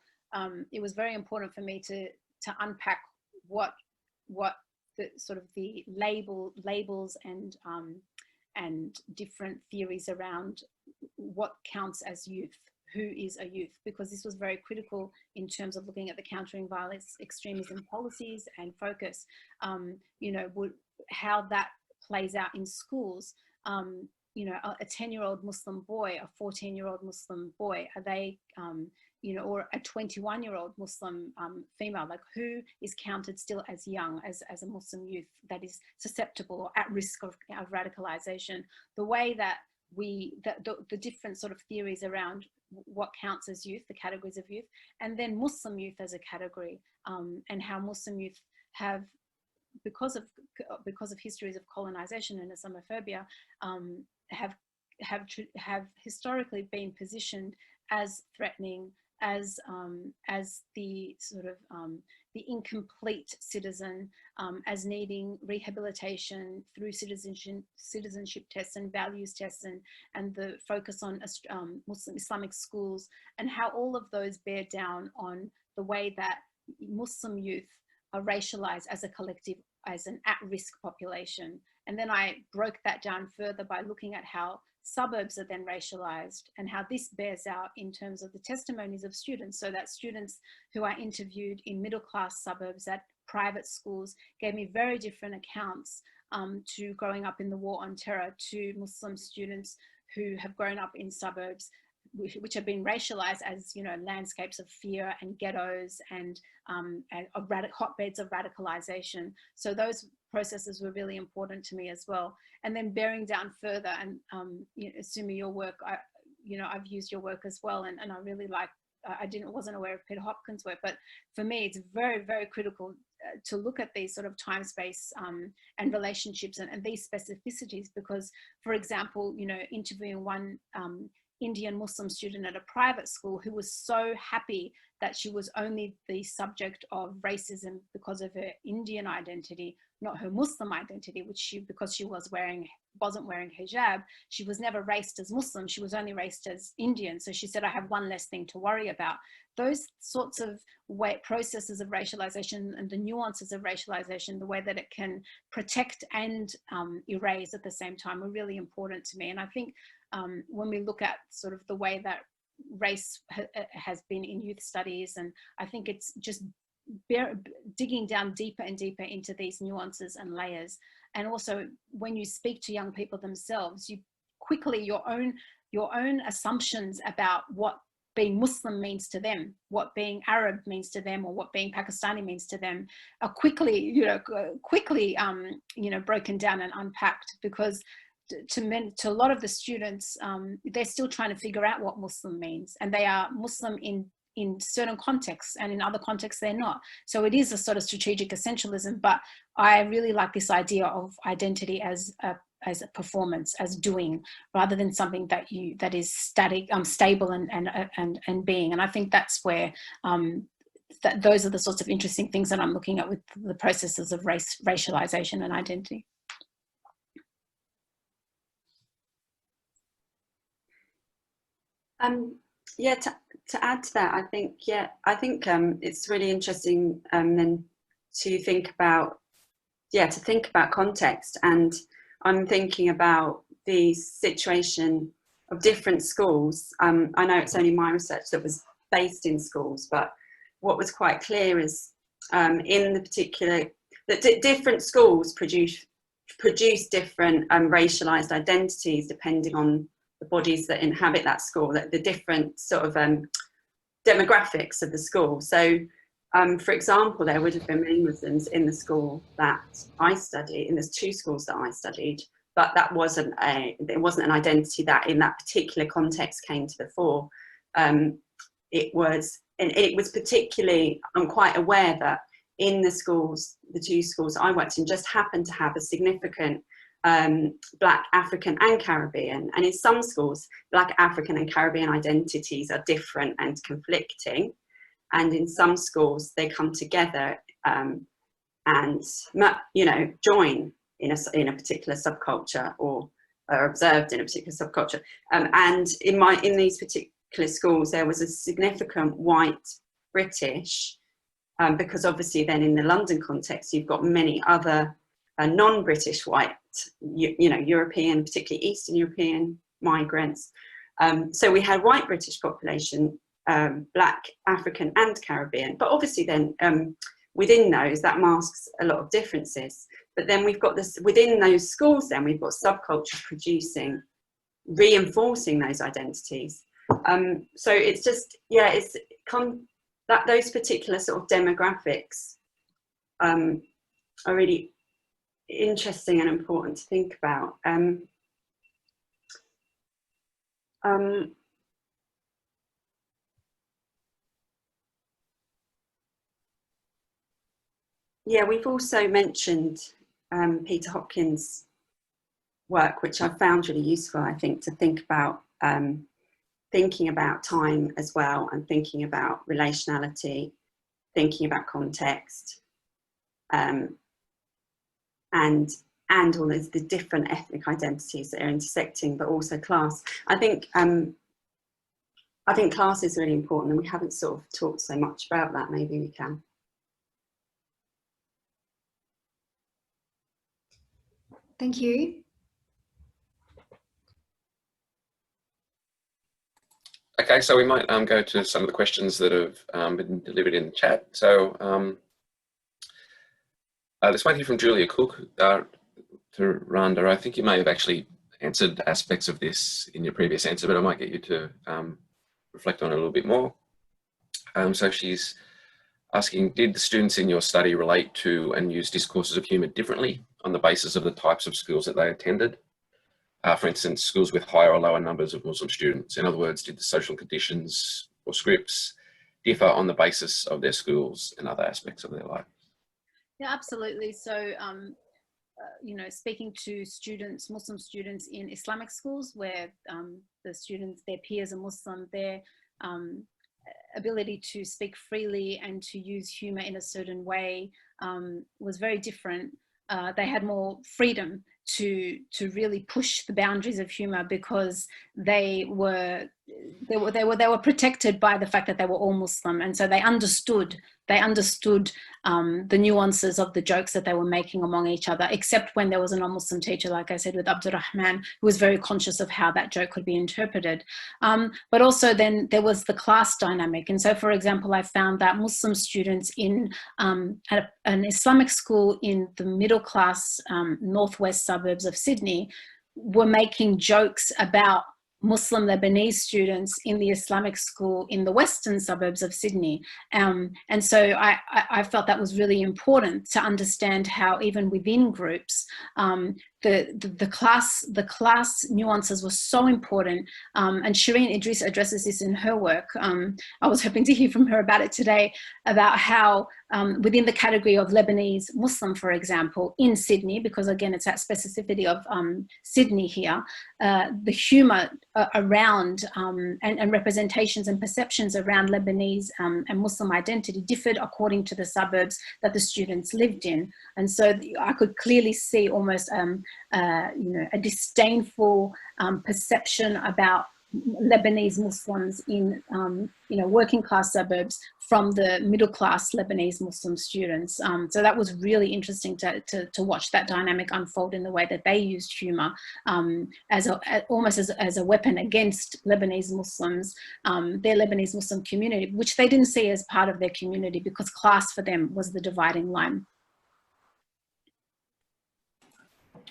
it was very important for me to unpack what the sort of the labels and different theories around what counts as youth, who is a youth, because this was very critical in terms of looking at the countering violence extremism policies and focus, you know, how that plays out in schools. You know, a 10-year-old Muslim boy, a 14-year-old Muslim boy, are they, you know, or a 21-year-old Muslim female, like who is counted still as young, as a Muslim youth that is susceptible or at risk of radicalization? The way that the different sort of theories around what counts as youth, the categories of youth, and then Muslim youth as a category, and how Muslim youth have, because of histories of colonization and Islamophobia, have historically been positioned as threatening, as the sort of the incomplete citizen, as needing rehabilitation through citizenship tests and values tests, and the focus on Muslim Islamic schools, and how all of those bear down on the way that Muslim youth are racialized as a collective, as an at-risk population. And then I broke that down further by looking at how suburbs are then racialized, and how this bears out in terms of the testimonies of students. So that students who I interviewed in middle-class suburbs at private schools gave me very different accounts to growing up in the war on terror, to Muslim students who have grown up in suburbs which have been racialized as, you know, landscapes of fear and ghettos and hotbeds of radicalization. So those processes were really important to me as well. And then bearing down further, and you know, Sumi, your work, you know, I've used your work as well, and I really like. Wasn't aware of Peter Hopkins' work, but for me, it's very, very critical to look at these sort of time, space, and relationships, and these specificities, because, for example, you know, interviewing one Indian Muslim student at a private school who was so happy that she was only the subject of racism because of her Indian identity, not her Muslim identity, which because she wasn't wearing hijab, she was never raced as Muslim, she was only raced as Indian. So she said, I have one less thing to worry about. Those sorts of processes of racialization and the nuances of racialization, the way that it can protect and erase at the same time, are really important to me. And I think when we look at sort of the way that race has been in youth studies, and I think it's just digging down deeper and deeper into these nuances and layers. And also when you speak to young people themselves, you quickly, your own assumptions about what being Muslim means to them, what being Arab means to them, or what being Pakistani means to them, are quickly broken down and unpacked, because to a lot of the students, they're still trying to figure out what Muslim means, and they are Muslim in certain contexts, and in other contexts they're not. So it is a sort of strategic essentialism, but I really like this idea of identity as a performance, as doing, rather than something that is static, stable and being. And I think that's where those are the sorts of interesting things that I'm looking at with the processes of racialization and identity. Yeah, to add to that, I think it's really interesting then to think about context. And I'm thinking about the situation of different schools. I know it's only my research that was based in schools, but what was quite clear is in the particular that different schools produce different racialized identities depending on the bodies that inhabit that school, the different sort of demographics of the school. So, for example, there would have been many Muslims in the school that I studied, and there's two schools that I studied, but it wasn't an identity that in that particular context came to the fore. It was particularly, I'm quite aware that in the schools, the two schools I worked in just happened to have a significant Black, African and Caribbean, and in some schools Black, African and Caribbean identities are different and conflicting, and in some schools they come together and join in a particular subculture, or are observed in a particular subculture. And in these particular particular schools, there was a significant white British, because obviously then in the London context, you've got many other non-British white, European, particularly Eastern European migrants. So we had white British population, Black, African and Caribbean, but obviously then within those that masks a lot of differences. But then we've got this, within those schools then we've got subculture producing, reinforcing those identities. So it's just, yeah, those particular sort of demographics are really interesting and important to think about. Yeah, we've also mentioned Peter Hopkins' work, which I found really useful, I think, to think about thinking about time as well, and thinking about relationality, thinking about context, and all the different ethnic identities that are intersecting, but also class. I think class is really important, and we haven't sort of talked so much about that. Maybe we can. Thank you. Okay, so we might go to some of the questions that have been delivered in the chat. So this one here from Julia Cook to Randa. I think you may have actually answered aspects of this in your previous answer, but I might get you to reflect on it a little bit more. So she's asking, did the students in your study relate to and use discourses of humour differently on the basis of the types of schools that they attended? For instance, schools with higher or lower numbers of Muslim students. In other words, did the social conditions or scripts differ on the basis of their schools and other aspects of their life? Yeah, absolutely. So, speaking to students, Muslim students in Islamic schools where the students, their peers are Muslim, their ability to speak freely and to use humour in a certain way was very different. They had more freedom to really push the boundaries of humour because they were protected by the fact that they were all Muslim, and so they understood the nuances of the jokes that they were making among each other, except when there was a non-Muslim teacher, like I said with Abdurrahman, who was very conscious of how that joke could be interpreted. But also then there was the class dynamic. And so, for example, I found that Muslim students in an Islamic school in the middle class northwest suburbs of Sydney were making jokes about Muslim Lebanese students in the Islamic school in the western suburbs of Sydney. And so I felt that was really important to understand how even within groups, the class nuances were so important. And Sherene Idriss addresses this in her work. I was hoping to hear from her about it today, about how within the category of Lebanese Muslim, for example, in Sydney, because again, it's that specificity of Sydney here, the humour around and representations and perceptions around Lebanese and Muslim identity differed according to the suburbs that the students lived in. And so I could clearly see almost a disdainful perception about Lebanese Muslims in working class suburbs from the middle class Lebanese Muslim students. So that was really interesting to watch that dynamic unfold in the way that they used humour almost as a weapon against Lebanese Muslims, their Lebanese Muslim community, which they didn't see as part of their community because class for them was the dividing line.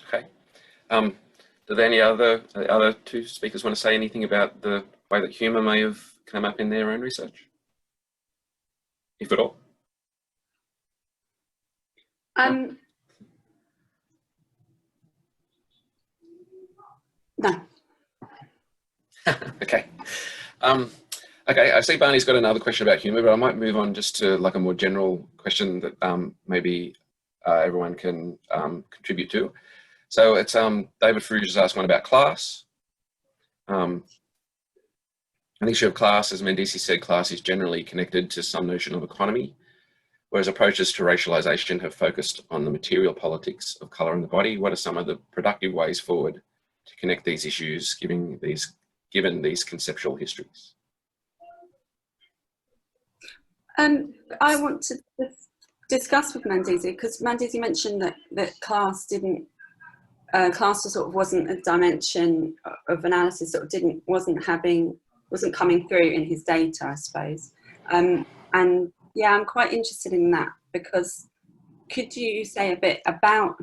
Okay. Do any other two speakers want to say anything about the way that humour may have come up in their own research, if at all? No. Okay. Okay, I see Barney's got another question about humour, but I might move on just to like a more general question that maybe everyone can contribute to. So it's David Fruge has asked one about class. An issue of class, as Mandisi said, class is generally connected to some notion of economy, whereas approaches to racialization have focused on the material politics of colour in the body. What are some of the productive ways forward to connect these issues, given these conceptual histories? I want to discuss with Mandisi, because Mandisi mentioned that class didn't, class sort of wasn't a dimension of analysis, sort of wasn't coming through in his data, I suppose. And yeah, I'm quite interested in that, because could you say a bit about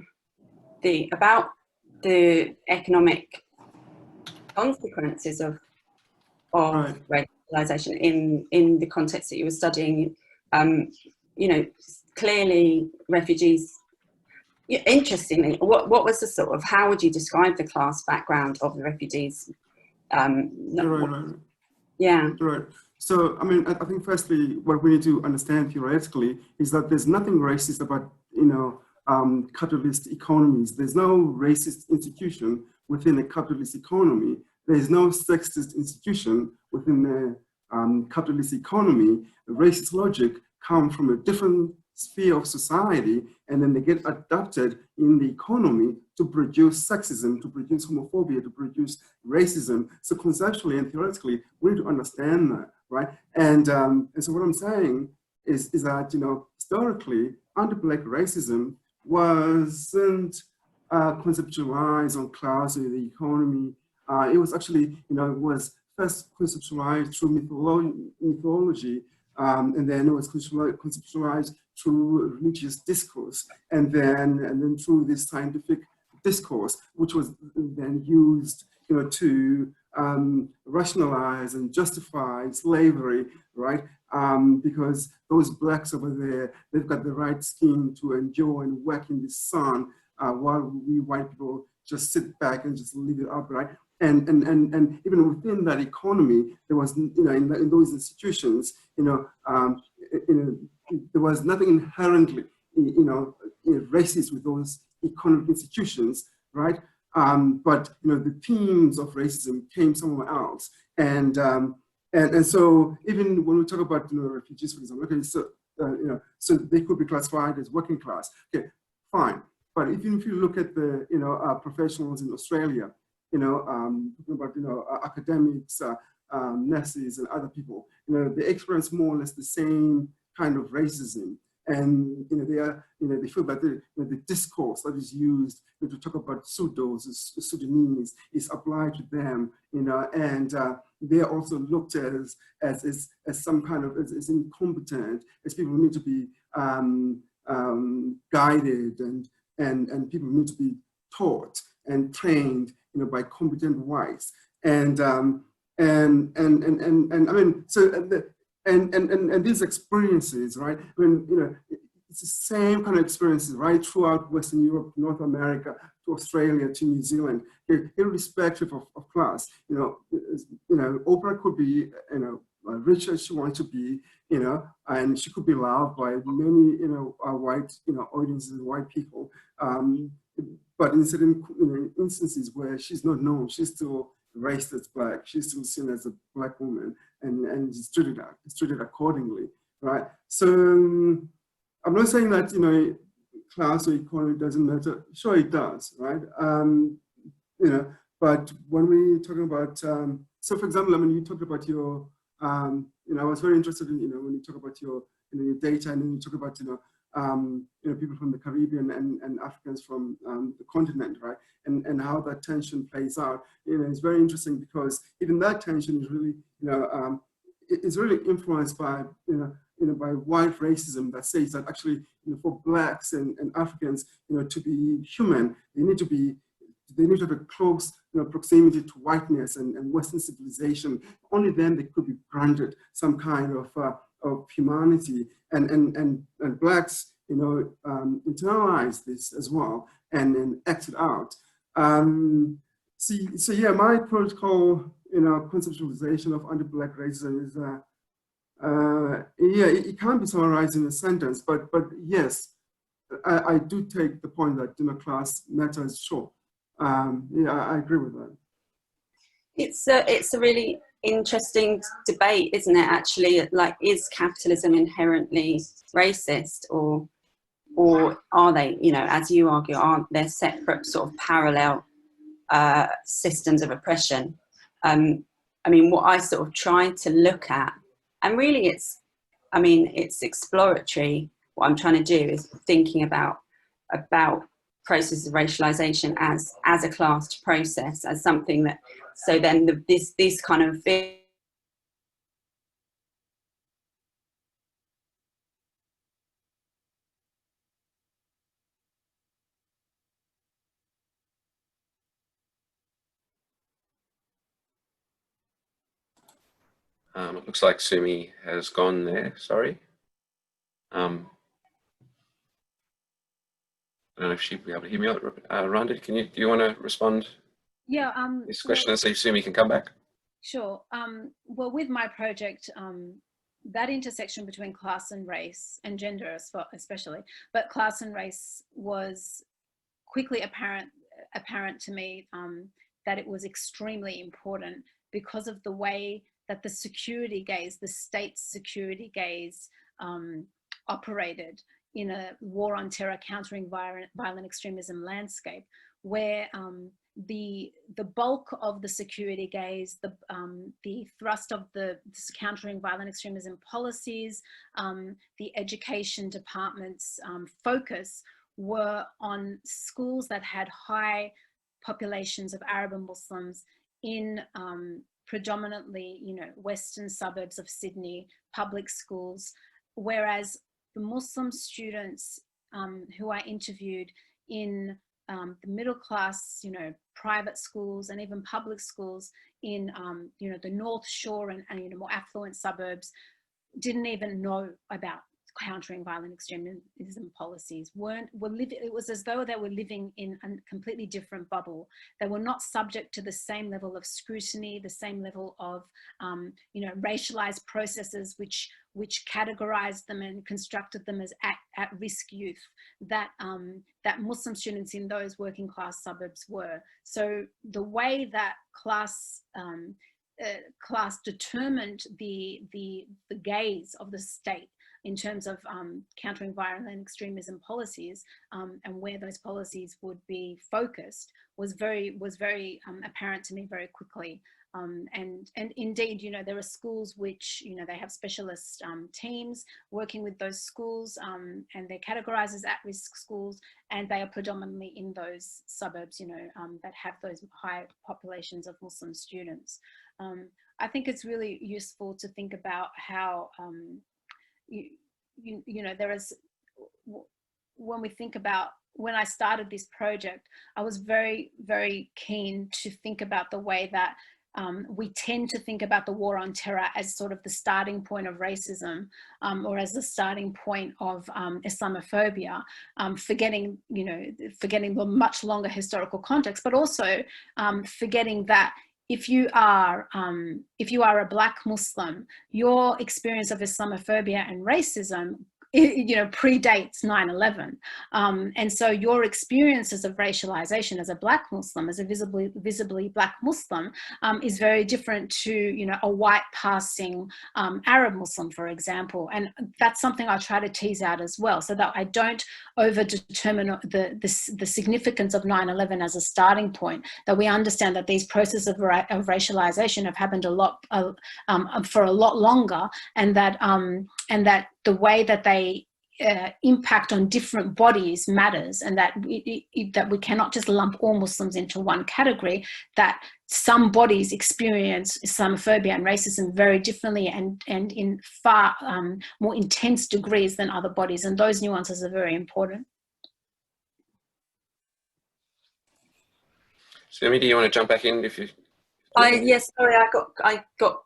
the economic consequences of racialization in the context that you were studying? You know, clearly refugees. Interestingly, what was the sort of, how would you describe the class background of the refugees? Right. Yeah. Right. So, I mean, I think firstly, what we need to understand theoretically is that there's nothing racist about, you know, capitalist economies. There's no racist institution within a capitalist economy. There's no sexist institution within the capitalist economy. The racist logic comes from a different sphere of society, and then they get adapted in the economy to produce sexism, to produce homophobia, to produce racism. So conceptually and theoretically, we need to understand that, right? And so what I'm saying is that, you know, historically, anti-Black racism wasn't conceptualized on class or the economy. It was actually, you know, it was first conceptualized through mythology, and then it was conceptualized through religious discourse, and then through this scientific discourse, which was then used, you know, to rationalize and justify slavery, right? Because those Blacks over there, they've got the right skin to enjoy and work in the sun, while we white people just sit back and just leave it up, right? And even within that economy, there was, you know, in those institutions, you know, there was nothing inherently, you know, racist with those economic institutions, right? But, you know, the themes of racism came somewhere else, and so even when we talk about, you know, refugees, for example, okay, so you know, so they could be classified as working class, okay, fine. But even if you look at the, you know, professionals in Australia, you know, talking about, you know, academics, nurses and other people, you know, they experience more or less the same kind of racism. And, you know, they are, you know, they feel that the discourse that is used, you know, to talk about Sudanese is applied to them, you know, and they are also looked at as some kind of, as incompetent, as people who need to be guided, and people need to be taught and trained, you know, by competent whites, and I mean, so and these experiences, right? I mean, you know, it's the same kind of experiences, right, throughout Western Europe, North America, to Australia, to New Zealand, irrespective of class. You know, Oprah could be, you know, rich as she wants to be, you know, and she could be loved by many, you know, white, you know, audiences, white people. But in certain, you know, instances where she's not known, she's still raised as Black, she's still seen as a Black woman, and is treated accordingly, right? So I'm not saying that, you know, class or economy doesn't matter. Sure, it does, right? You know, but when we're talking about, so for example, I mean, you talked about your, you know, I was very interested in, you know, when you talk about your, you know, your data, and then you talk about, you know, people from the Caribbean and Africans from the continent, right? And how that tension plays out. You know, it's very interesting, because even that tension is really, you know, it's really influenced by, you know, by white racism that says that actually, you know, for Blacks and Africans, you know, to be human, they need to have a close, you know, proximity to whiteness and Western civilization. Only then they could be granted some kind of humanity, and Blacks, you know, internalize this as well and act it out. So yeah, my protocol, you know, conceptualization of anti-Black racism is, yeah, it can't be summarized in a sentence, but yes, I do take the point that, you know, class matters, sure. Yeah, I agree with that. It's a really interesting debate, isn't it, actually? Like, is capitalism inherently racist, or are they, you know, as you argue, aren't there separate sort of parallel systems of oppression? I mean, what I sort of try to look at, and really it's I mean, it's exploratory. What I'm trying to do is thinking about processes of racialization as a classed process, as something that, so then this kind of It looks like Sumi has gone there, sorry. I don't know if she'll be able to hear me. Randa, do you want to respond Yeah. this question and see if Sumi can come back? Sure. Well, with my project, that intersection between class and race and gender especially, but class and race was quickly apparent to me that it was extremely important because of the way that the security gaze, the state's security gaze, operated in a war on terror, countering violent extremism landscape, where the bulk of the security gaze, the thrust of the countering violent extremism policies, the education department's focus were on schools that had high populations of Arab and Muslims in predominantly, western suburbs of Sydney, public schools, whereas the Muslim students who I interviewed in the middle class, private schools and even public schools in, the North Shore and more affluent suburbs didn't even know about countering violent extremism policies. It was as though they were living in a completely different bubble. They were not subject to the same level of scrutiny, the same level of, racialized processes which categorized them and constructed them as at-risk youth that Muslim students in those working class suburbs were. So the way that class determined the gaze of the state in terms of countering violent extremism policies and where those policies would be focused was very apparent to me very quickly. And indeed, there are schools which, they have specialist teams working with those schools and they're categorized as at-risk schools, and they are predominantly in those suburbs, that have those high populations of Muslim students. I think it's really useful to think about how there is, when I started this project, I was very, very keen to think about the way that we tend to think about the war on terror as sort of the starting point of racism, or as the starting point of Islamophobia, forgetting the much longer historical context, but also forgetting that if you are a Black Muslim, your experience of Islamophobia and racism, predates 9/11. And so your experiences of racialization as a Black Muslim, as a visibly Black Muslim, is very different to, a white passing Arab Muslim, for example. And that's something I try to tease out as well, so that I don't over-determine the significance of 9/11 as a starting point, that we understand that these processes of racialization have happened for a lot longer, and that the way that they impact on different bodies matters, and that we cannot just lump all Muslims into one category, that some bodies experience Islamophobia and racism very differently and in far more intense degrees than other bodies, and those nuances are very important. Sumi, do you want to jump back in if you? Yes, sorry, I got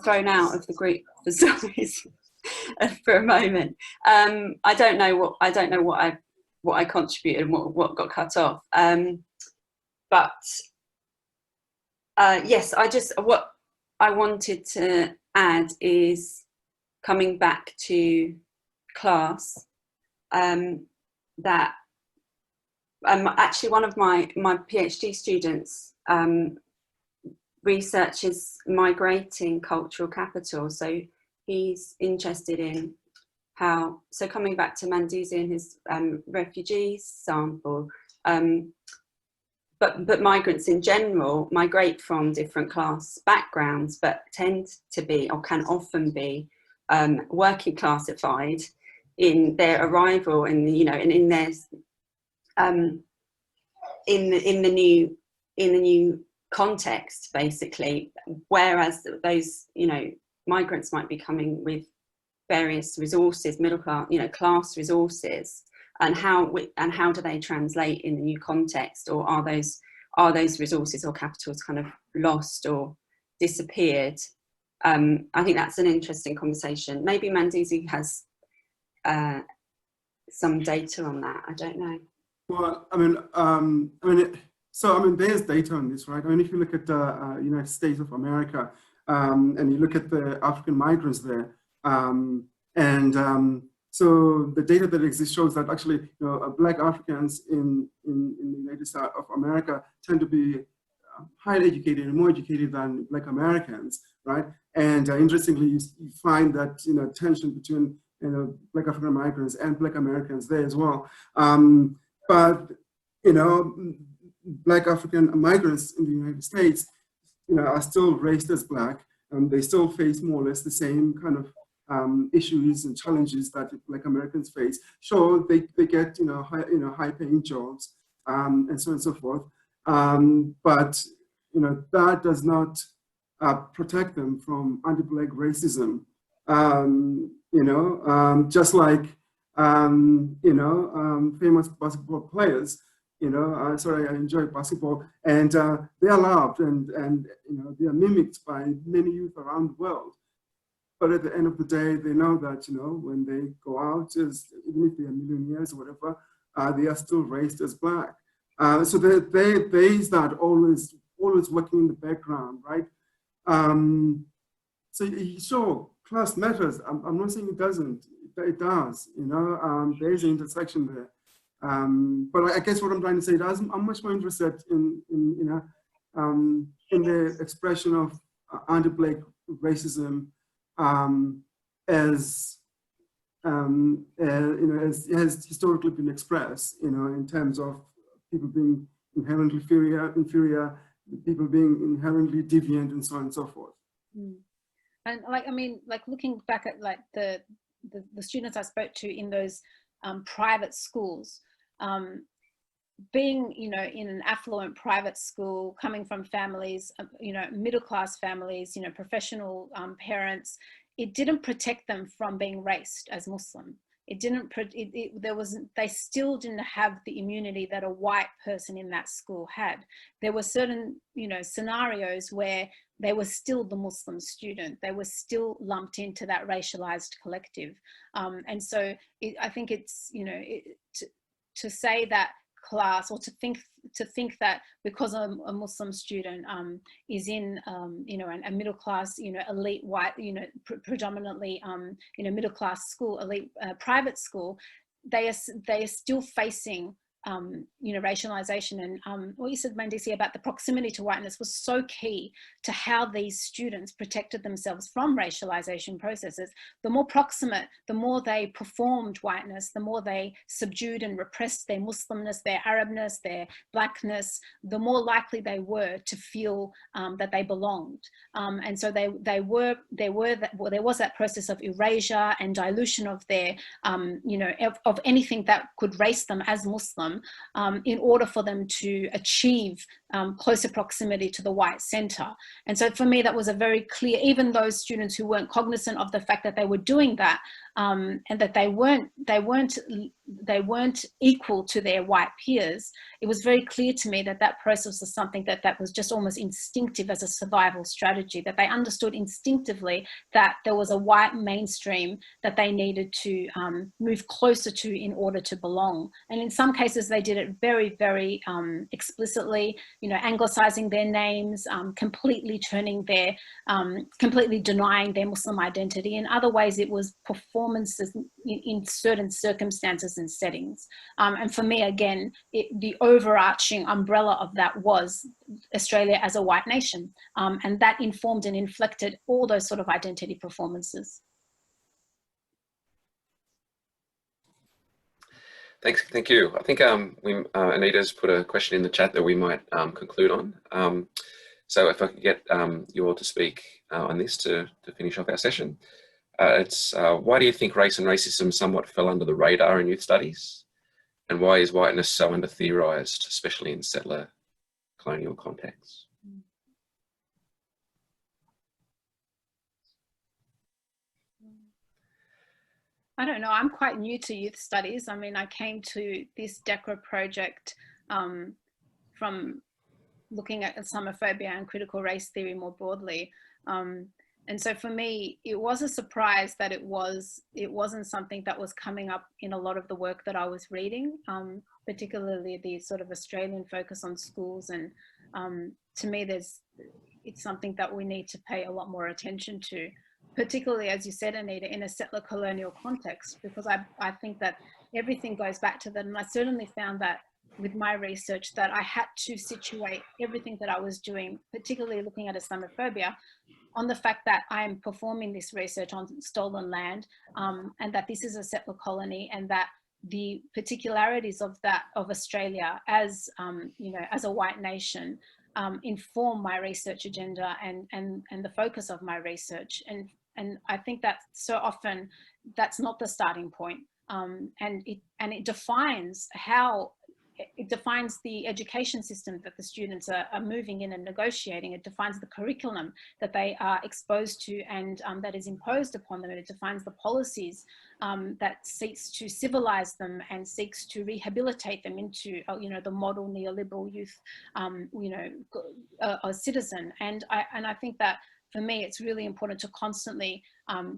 thrown out of the group for some reason. For a moment. I don't know what I contributed and what got cut off. But yes, what I wanted to add is coming back to class. That actually one of my PhD students researches migrating cultural capital. So he's interested in how, so coming back to Mandisi and his refugee sample, but migrants in general migrate from different class backgrounds, but tend to be, or can often be, working classified in their arrival and, you know, and in their in the new context, basically, whereas those, you know, migrants might be coming with various resources, middle class, you know, class resources, and how do they translate in the new context, or are those resources or capitals kind of lost or disappeared? I think that's an interesting conversation. Maybe Mandisi has some data on that. I don't know. Well, there's data on this, right? I mean, if you look at the United States of America, and you look at the African migrants there, so the data that exists shows that actually, you know, Black Africans in the United States of America tend to be highly educated and more educated than Black Americans, right? And interestingly, you find that, you know, tension between, you know, Black African migrants and Black Americans there as well. But, you know, Black African migrants in the United States, you know, are still raised as Black, and they still face more or less the same kind of issues and challenges that Black Americans face. Sure, they get, you know, high-paying jobs, and so on and so forth. But, you know, that does not protect them from anti-Black racism. You know, just like, you know, famous basketball players, you know, sorry, I enjoy basketball, and they are loved and, you know, they are mimicked by many youth around the world. But at the end of the day, they know that, you know, when they go out, even if they are millionaires or whatever, they are still raised as Black. So there is that always working in the background, right? So sure, class matters. I'm not saying it doesn't. It does. You know, there is an intersection there. But I guess what I'm trying to say is I'm much more interested in the expression of anti-Black racism as you know, as has historically been expressed, you know, in terms of people being inherently inferior, people being inherently deviant, and so on and so forth. And like, I mean, like looking back at like the students I spoke to in those private schools, being, you know, in an affluent private school, coming from families, you know, middle-class families, you know, professional parents, it didn't protect them from being raised as Muslim. It didn't, they still didn't have the immunity that a white person in that school had. There were certain, you know, scenarios where they were still the Muslim student. They were still lumped into that racialized collective. And so I think it's, you know, to say that class, or to think that because a Muslim student is in you know, a middle class, you know, elite white, you know, predominantly you know, middle class school, elite private school, they are still facing you know, racialization. And what you said, Mandisi, about the proximity to whiteness was so key to how these students protected themselves from racialization processes. The more proximate, the more they performed whiteness, the more they subdued and repressed their Muslimness, their Arabness, their Blackness, the more likely they were to feel that they belonged. And so there was that process of erasure and dilution of their, you know, of anything that could race them as Muslim, in order for them to achieve closer proximity to the white center. And so for me, that was a very clear, even those students who weren't cognizant of the fact that they were doing that, and that they weren't equal to their white peers, it was very clear to me that that process was something that was just almost instinctive as a survival strategy, that they understood instinctively that there was a white mainstream that they needed to move closer to in order to belong. And in some cases, they did it very, very explicitly, you know, anglicizing their names, completely turning their, completely denying their Muslim identity. In other ways, it was performances in certain circumstances and settings. And for me, again, the overarching umbrella of that was Australia as a white nation. And that informed and inflected all those sort of identity performances. Thank you. I think Anita's put a question in the chat that we might conclude on. So if I could get you all to speak on this to finish off our session. It's why do you think race and racism somewhat fell under the radar in youth studies? And why is whiteness so under-theorised, especially in settler colonial contexts? I don't know, I'm quite new to youth studies. I mean, I came to this DECRA project from looking at Islamophobia and critical race theory more broadly. And so for me, it was a surprise that it wasn't something that was coming up in a lot of the work that I was reading, particularly the sort of Australian focus on schools. And to me, it's something that we need to pay a lot more attention to, particularly, as you said, Anita, in a settler colonial context, because I think that everything goes back to that. And I certainly found that with my research, that I had to situate everything that I was doing, particularly looking at Islamophobia, on the fact that I'm performing this research on stolen land, and that this is a settler colony, and that the particularities of Australia as as a white nation inform my research agenda and the focus of my research. And I think that so often that's not the starting point, and it defines the education system that the students are moving in and negotiating. It defines the curriculum that they are exposed to and that is imposed upon them. And it defines the policies that seeks to civilize them and seeks to rehabilitate them into, the model neoliberal youth, a citizen. And I think that for me, it's really important to constantly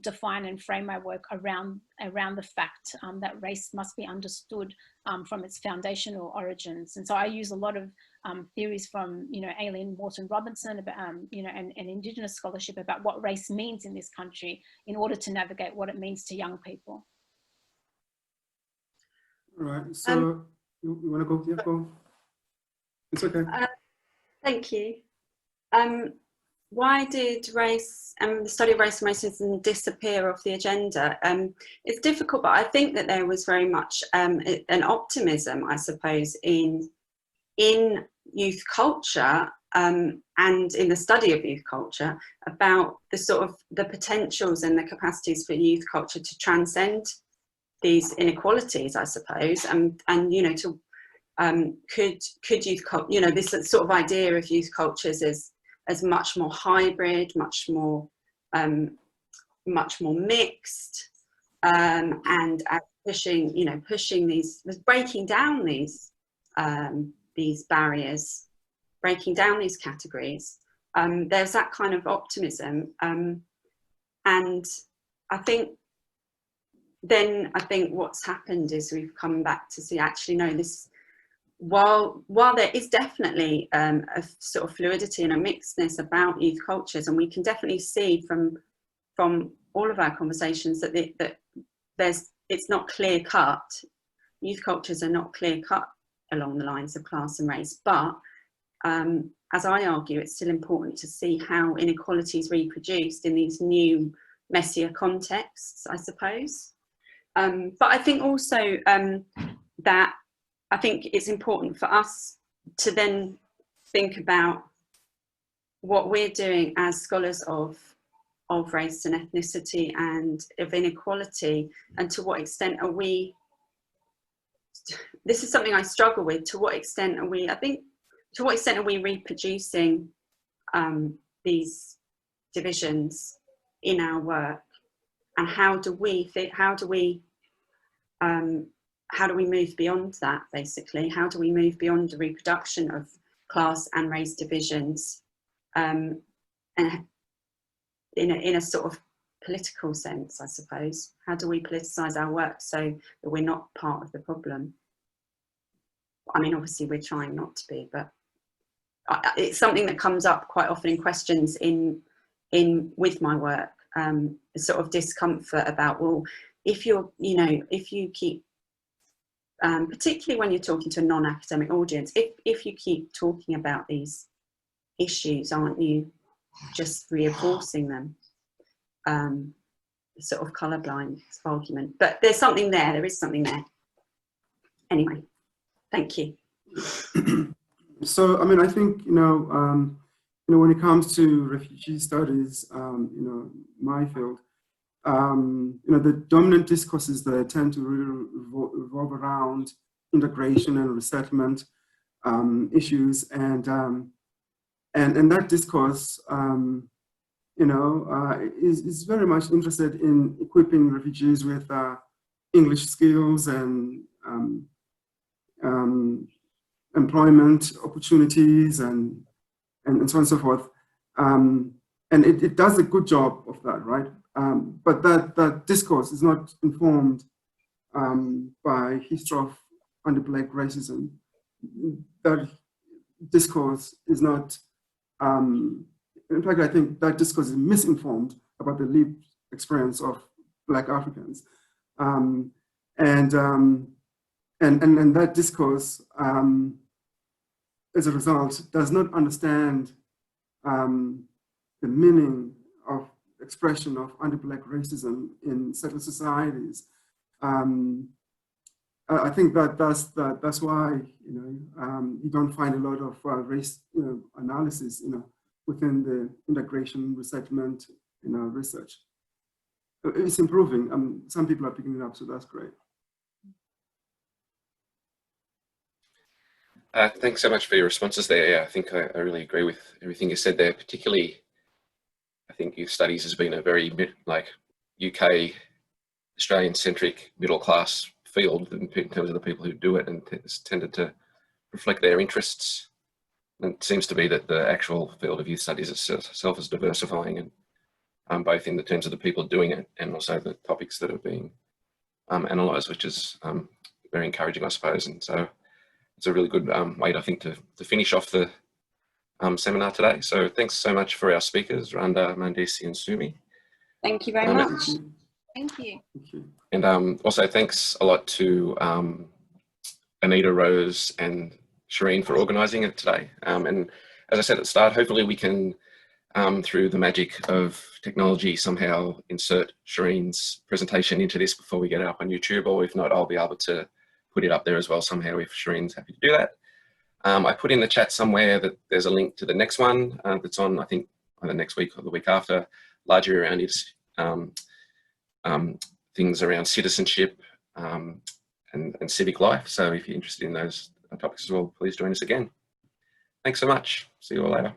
define and frame my work around the fact that race must be understood from its foundational origins. And so I use a lot of theories from, Aileen Wharton Robinson, about, and Indigenous scholarship about what race means in this country in order to navigate what it means to young people. All right, so you want to go? Yeah, go. It's okay. Thank you. Why did race and the study of race and racism disappear off the agenda? It's difficult, but I think that there was very much an optimism, I suppose, in youth culture and in the study of youth culture about the sort of the potentials and the capacities for youth culture to transcend these inequalities, I suppose, and to could youth culture, this sort of idea of youth cultures as much more hybrid, much more mixed, and pushing these, breaking down these barriers, breaking down these categories. There's that kind of optimism, and I think what's happened is we've come back to see, actually, no, this. While there is definitely a sort of fluidity and a mixedness about youth cultures, and we can definitely see from all of our conversations that it's not clear cut. Youth cultures are not clear cut along the lines of class and race, but as I argue, it's still important to see how inequality is reproduced in these new, messier contexts, I suppose. But I think also that I think it's important for us to then think about what we're doing as scholars of race and ethnicity and of inequality, and to what extent are we, this is something I struggle with, to what extent are we reproducing these divisions in our work, and how do we move beyond that, basically? How do we move beyond the reproduction of class and race divisions, and in a sort of political sense, I suppose? How do we politicise our work so that we're not part of the problem? I mean, obviously we're trying not to be, but it's something that comes up quite often in questions with my work, sort of discomfort about, well, if you keep, particularly when you're talking to a non-academic audience, if you keep talking about these issues, aren't you just reinforcing them? Sort of colourblind argument, but there is something there. Anyway, thank you. So, I mean, I think, when it comes to refugee studies, my field, the dominant discourses that tend to really revolve around integration and resettlement issues, and that discourse, is very much interested in equipping refugees with English skills and employment opportunities and so on and so forth. And it does a good job of that, right? But that discourse is not informed by history of anti-Black racism. That discourse is not, in fact, I think that discourse is misinformed about the lived experience of Black Africans. And that discourse, as a result, does not understand the meaning of expression of anti-Black racism in settler societies. I think that's why you don't find a lot of race analysis within the integration resettlement research. It's improving. Some people are picking it up, so that's great. Thanks so much for your responses there. Yeah, I think I really agree with everything you said there. Particularly, I think youth studies has been a very UK, Australian-centric middle-class field in terms of the people who do it, and it's tended to reflect their interests. And it seems to be that the actual field of youth studies itself is diversifying, and both in the terms of the people doing it and also the topics that are being analysed, which is very encouraging, I suppose. And so it's a really good way, I think, to finish off the seminar today. So thanks so much for our speakers, Randa, Mandisi and Sumi. Thank you very much. Thank you. And also thanks a lot to Anita, Rose and Sherene for organising it today. And as I said at the start, hopefully we can, through the magic of technology, somehow insert Sherene's presentation into this before we get it up on YouTube, or if not, I'll be able to put it up there as well somehow if Sherene's happy to do that. I put in the chat somewhere that there's a link to the next one that's on, I think, either next week or the week after, largely around its things around citizenship and civic life. So if you're interested in those topics as well, please join us again. Thanks so much. See you all later.